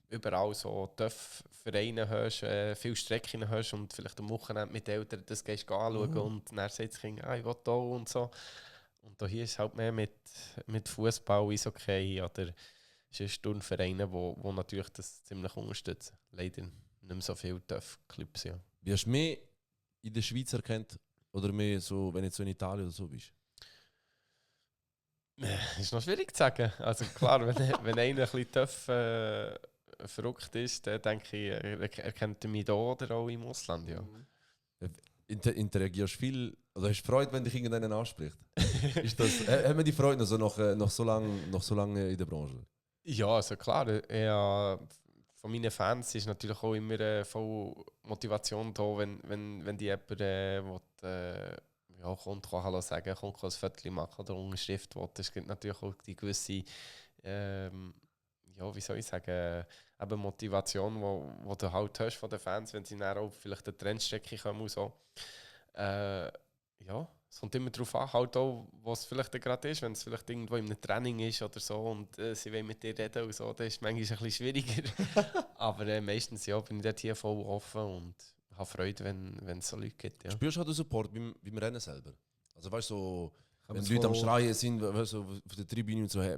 überall so TÜV-Vereine hast, viele Strecken hast und vielleicht am Wochenende mit Eltern das gehst du anschauen und dann sagt das Kind, ich will da und so. Und hier ist es halt mehr mit Fußball, Eishockey oder Turnvereine, wo natürlich das ziemlich unterstützen. Leider nicht mehr so viele TÜV-Clubs, ja. Wie hast du mehr in der Schweiz erkannt oder mehr so, wenn du jetzt so in Italien oder so bist? Ist noch schwierig zu sagen. Also klar, wenn einer ein bisschen TÜV verrückt ist, dann denke ich, er kennt mich da oder auch im Ausland, ja. Interagierst du viel oder hast du Freude, wenn dich irgendjemand anspricht? Ist das, hat man die Freude noch, so noch so lange in der Branche? Ja, also klar, von meinen Fans ist natürlich auch immer voll Motivation da, wenn die jemand kommt, kann Hallo sagen, kommt ein Foto machen oder eine Unterschrift will. Es gibt natürlich auch die gewisse, wie soll ich sagen, eben Motivation, wo du halt hast von den Fans, wenn sie dann auch vielleicht eine Trendstrecke kommen und so. Es kommt immer darauf an, halt auch, was es vielleicht gerade ist, wenn es vielleicht irgendwo in einem Training ist oder so und sie wollen mit dir reden und so, das ist manchmal ein bisschen schwieriger. Aber meistens bin ich dort hier voll offen und habe Freude, wenn es so Leute gibt. Ja. Spürst du auch den Support beim Rennen selber? Also weißt du, so, wenn man die Leute am so- Schreien sind, weißt du, auf der Tribüne und so, hey,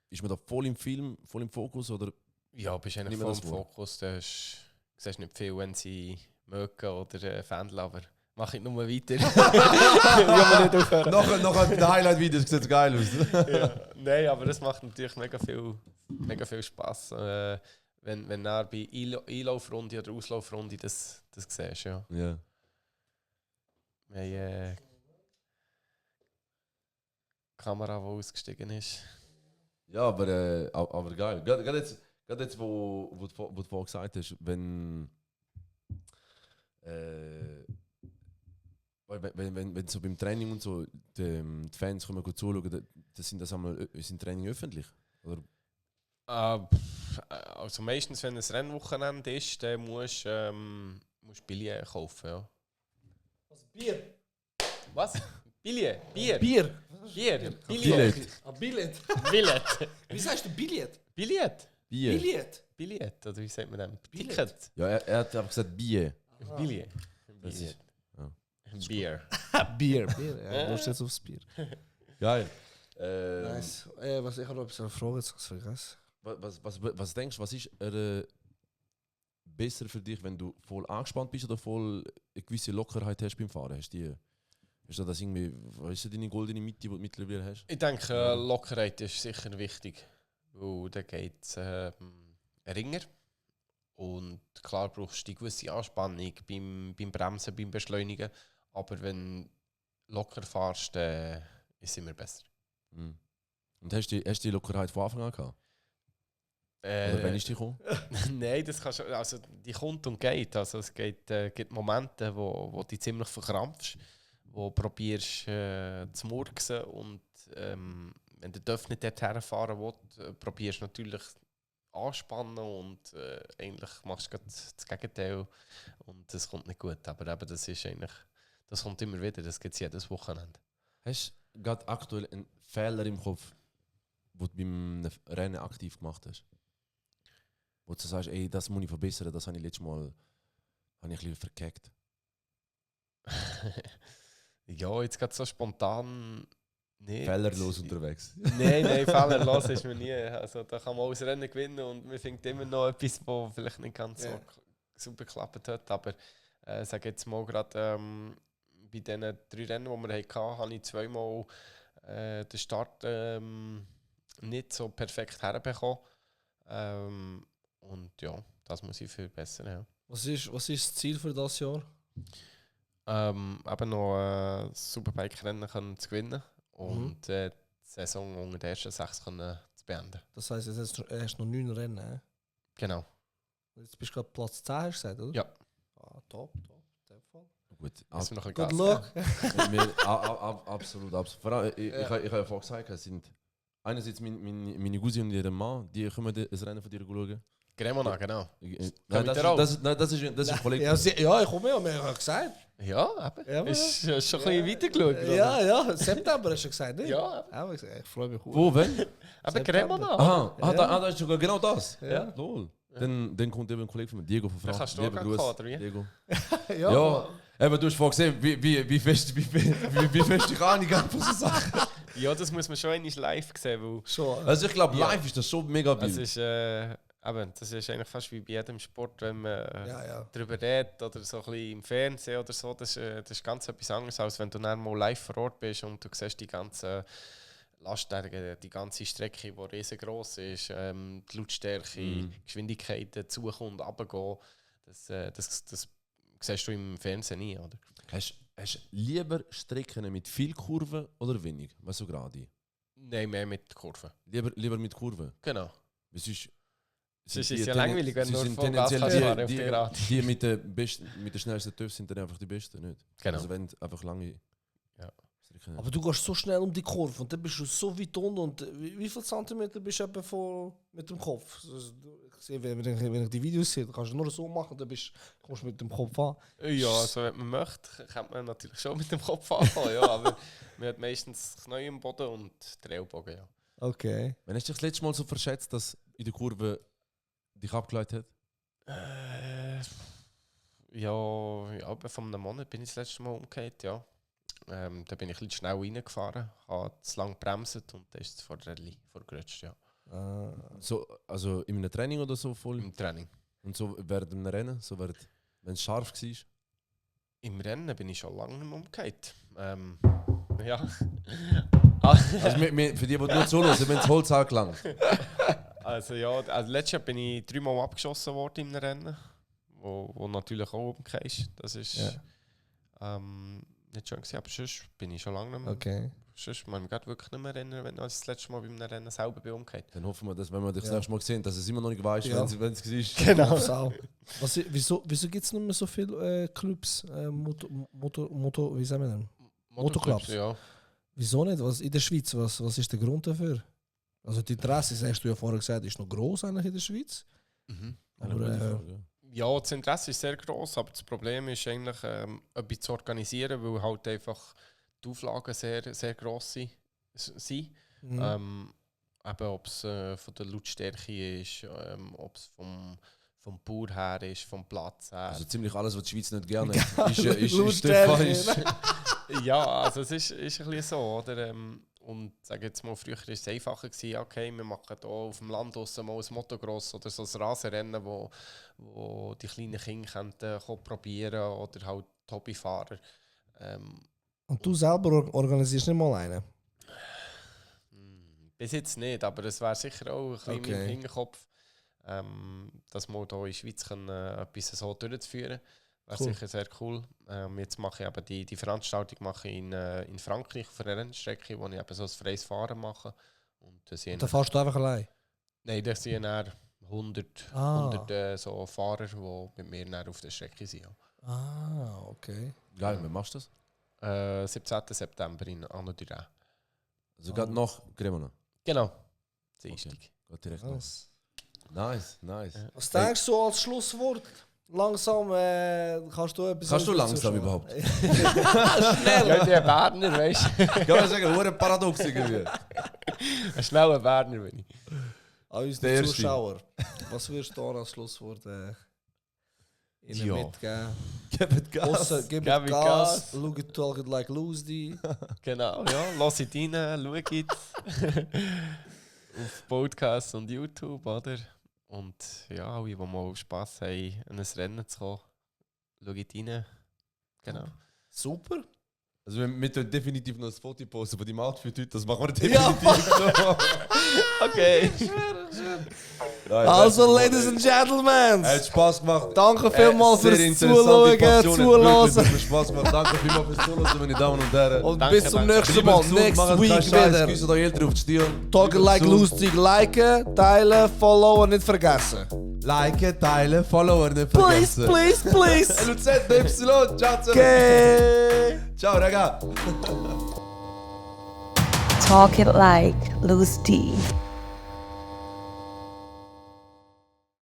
ist man da voll im Film, voll im Fokus oder? Ja, bist eigentlich Nimm mir voll das im vor. Fokus. Du siehst nicht viel, wenn sie mögen oder Fan, aber mache ich nur weiter. Ich will nicht aufhören. noch ein Highlight-Video, das sieht geil aus. Ja, nein, aber das macht natürlich mega viel Spass. Wenn du bei Einlaufrunde oder Auslaufrunde das siehst. Ja. Ja. Wir haben Kamera, die ausgestiegen ist. Ja, aber geil. Gerade jetzt wo du vorhin gesagt hast, wenn so beim Training und so die Fans kommen gut zuschauen, sind das einmal ist Training öffentlich? Oder? Also meistens, wenn es ein Rennwochenende ist, dann musst du Billett kaufen. Ja. Was? Bier? Was? Billett? Bier? Bier? Bier? Billett. Billett. Billett? Wie sagst du Billett? Billett? Bier. Billett? Billett? Oder wie sagt man das? Billett. Ticket? Ja, er hat einfach gesagt Bier. Billett? Das ist- ja. Bier. Bier. Bier. Ja, du musst jetzt aufs Bier. Geil. Nice. Was ich habe noch eine Frage, jetzt habe ich vergessen. Was denkst du, was ist besser für dich, wenn du voll angespannt bist oder voll eine gewisse Lockerheit hast beim Fahren? Hast du das irgendwie, was ist deine goldene Mitte, die du mittlerweile hast? Ich denke, Lockerheit ist sicher wichtig. Weil da geht es ringer. Und klar brauchst du die gewisse Anspannung beim Bremsen, beim Beschleunigen. Aber wenn du locker fährst, dann ist es immer besser. Mhm. Und hast du die Lockerheit von Anfang an gehabt? Oder wann ist die gekommen? Nein, das kannst du, also die kommt und geht. Also es gibt Momente, wo du ziemlich verkrampfst, wo du probierst zu murksen und wenn du nicht dorthin fahren willst, probierst du natürlich anspannen und eigentlich machst du gerade das Gegenteil und das kommt nicht gut. Aber eben, das kommt immer wieder, das gibt es jedes Wochenende. Hast du gerade aktuell einen Fehler im Kopf, den du beim Rennen aktiv gemacht hast? Wo du sagst, ey, das muss ich verbessern, das habe ich letztes Mal ein bisschen verkackt. Ja, jetzt gerade so spontan nicht. Fehlerlos unterwegs. Nein, fehlerlos ist man nie. Also, da kann man alles Rennen gewinnen und man findet immer noch etwas, was vielleicht nicht ganz so super geklappt hat. Aber sage jetzt mal gerade bei diesen 3 Rennen, die wir hatten, habe ich zweimal den Start nicht so perfekt herbekommen. Und ja, das muss ich verbessern. Ja. Was ist das Ziel für das Jahr? Eben noch Superbike-Rennen können zu gewinnen und die Saison unter den ersten 6 können zu beenden. Das heisst, jetzt hast du noch 9 Rennen. He? Genau. Jetzt bist du gerade Platz 10, hast du gesagt, oder? Ja. Ah, top. In dem Fall. Gut, Müssen wir noch ein Good Gas luck. geben. absolut. Vor allem, ich habe ja vorhin gesagt, es sind einerseits meine Cousine und ihr Mann, die kommen das Rennen von dir schauen. Cremona, genau. Nein, mit dir auch? das ist ein Kollege. Ja, ich komme ja, wir haben gesagt. Ja, eben. Ja, Ist schon ein bisschen weitergeschaut. oder? Ja, September hast du gesagt, nicht? Ja, eben. Ja, ich freue mich. Wo, wenn? Eben Cremona. Aha, Ja. da ist sogar genau das. Ja. Lol. Dann kommt eben ein Kollege von mir, Diego von Da Frank. kannst du Liebe auch Grüße, kommen, oder wie? Diego. Ja. Ja, eben, du hast vorhin gesehen, wie fest ich Ahnung habe von so Sachen. Ja, das muss man schon einmal live sehen, weil Schon. Also ich glaube, Ja. live ist das schon mega es Bild. ist, eben, das ist eigentlich fast wie bei jedem Sport, wenn man Ja. darüber redet oder so ein bisschen im Fernsehen oder so, das ist ganz etwas anderes, als wenn du dann mal live vor Ort bist und du siehst die ganzen Lastwagen, die ganze Strecke, die riesengroß ist, die Lautstärke, Geschwindigkeiten, zukommen und runtergehen, das siehst du im Fernsehen nie, oder? Hast du lieber Strecken mit viel Kurven oder wenig? Weißt du gerade? Nein, mehr mit Kurven. Lieber mit Kurven. Genau. Es ist Sonst ist es ja langweilig, wenn du nur Vollgas tendenziell kannst fahren auf der Gerade. die mit den schnellsten TÜV sind dann einfach die besten, nicht? Genau. Also wenn du einfach lange Ja. Strecken Aber du gehst so schnell um die Kurve und dann bist du so weit unten. Und wie viele Zentimeter bist du etwa mit dem Kopf? Also, ich sehe, wenn ich die Videos sehe, kannst du nur so machen, dann kommst du mit dem Kopf an. Ja, also wenn man möchte, kann man natürlich schon mit dem Kopf anfangen, ja, aber man hat meistens das Knie im Boden und den Ellbogen, ja. Okay. Wann hast du dich das letzte Mal so verschätzt, dass in der Kurve dich abgeleitet hat? Ja, etwa vor einem Monat bin ich das letzte Mal umgekehrt, ja. Da bin ich ein bisschen schnell reingefahren, habe zu lang gebremst und dann ist es vor der Rallye vorgerutscht, ja. So, also in einem Training oder so voll? Im Training. Und so während einem Rennen, so wenn es scharf war? Im Rennen bin ich schon lange nicht mehr umgekehrt. Ja. Also für die, die nur zuhören, wenn das Holz angelangt. Also ja, also letztes Jahr bin ich 3-mal abgeschossen worden im Rennen, wo natürlich auch umgekehrt. Das ist nicht schön gewesen, aber sonst bin ich schon lange nicht mehr. Okay. Sonst kann ich mich gerade wirklich nicht mehr erinnern, wenn ich das letzte Mal bei einem Rennen selber bin umgekehrt. Dann hoffen wir, dass wenn wir dich das Ja. nächste Mal sehen, dass es immer noch nicht weißt, Ja. wenn es war. Genau. Wieso gibt es nicht mehr so viele Clubs? Wie sagen wir denn? Motoclubs. Ja. Wieso nicht? In der Schweiz, was ist der Grund dafür? Also die Interesse, hast du ja vorher gesagt, ist noch gross eigentlich in der Schweiz. Aber Ja, das Interesse ist sehr gross, aber das Problem ist eigentlich, etwas zu organisieren, weil halt einfach die Auflagen sehr, sehr gross sind. Eben, ob es von der Lautstärke ist, ob es vom Bauer her ist, vom Platz her. Also ziemlich alles, was die Schweiz nicht gerne hat, ist Lautstärke, ist Ja, also es ist ein bisschen so, oder? Und sage jetzt mal, früher war es einfacher gewesen, okay, wir machen hier auf dem Land draussen mal ein Motocross oder so ein Rasenrennen, wo die kleinen Kinder können probieren oder halt die Hobbyfahrer. Und du selber organisierst nicht mal einen? Bis jetzt nicht, aber es wäre sicher auch ein bisschen Okay. im Hinterkopf, dass wir hier in der Schweiz können, etwas so durchzuführen. Wäre Cool. sicher sehr cool. Jetzt mache ich eben die Veranstaltung mache ich in Frankreich auf einer Rennstrecke, wo ich eben so ein freies Fahren mache. Und da sind Da fährst du einfach allein? nein, da sind dann 100 so Fahrer, die mit mir dann auf der Strecke sind. Ja. Okay. Geil, wie machst du das? 17. September in Anodira. Also gerade nach Cremona. Genau. Dienstag. Geht direkt nach. Nice. Was denkst du als Schlusswort? Langsam kannst du etwas... Kannst du langsam überhaupt? Ja, der Berner, weißt du? Kann man sagen, ein Paradox irgendwie. Ein schneller Berner bin ich. An unsere Der erste. Zuschauer, was würdest du da als Schlusswort ihnen Ja. mitgeben? Gebt Gas. Gib Gib Gas, Gas. schau it, talk it like Lucy. Genau, ja. Lass it rein, schau it. Auf Podcast und YouTube, oder? Und ja, alle, die mal Spass haben, an ein Rennen zu kommen, schau it rein. Genau. Super. Also wir tun definitiv noch ein Foto posten von deinem Outfit heute, das machen wir Ja, definitiv noch. Okay. Nein, Also, das ist Ladies and Gentlemen, hat Spaß gemacht. danke vielmals Sehr fürs interessante Zuschauen, Passion, hat Zuhören. wirklich Spaß gemacht. Danke vielmals fürs Zuhören, meine Damen und Herren. Und Danke, bis zum danke. nächsten Mal. Next week wieder. Grüße eure Eltern auf die Stirn. Talking like lustig. Liken, teilen, followen, nicht vergessen. Liken, teilen, follower nicht Please, vergessen. please, please. LUZ, Y, ciao zusammen. Okay. Ciao, raga. Talk it like Lusty.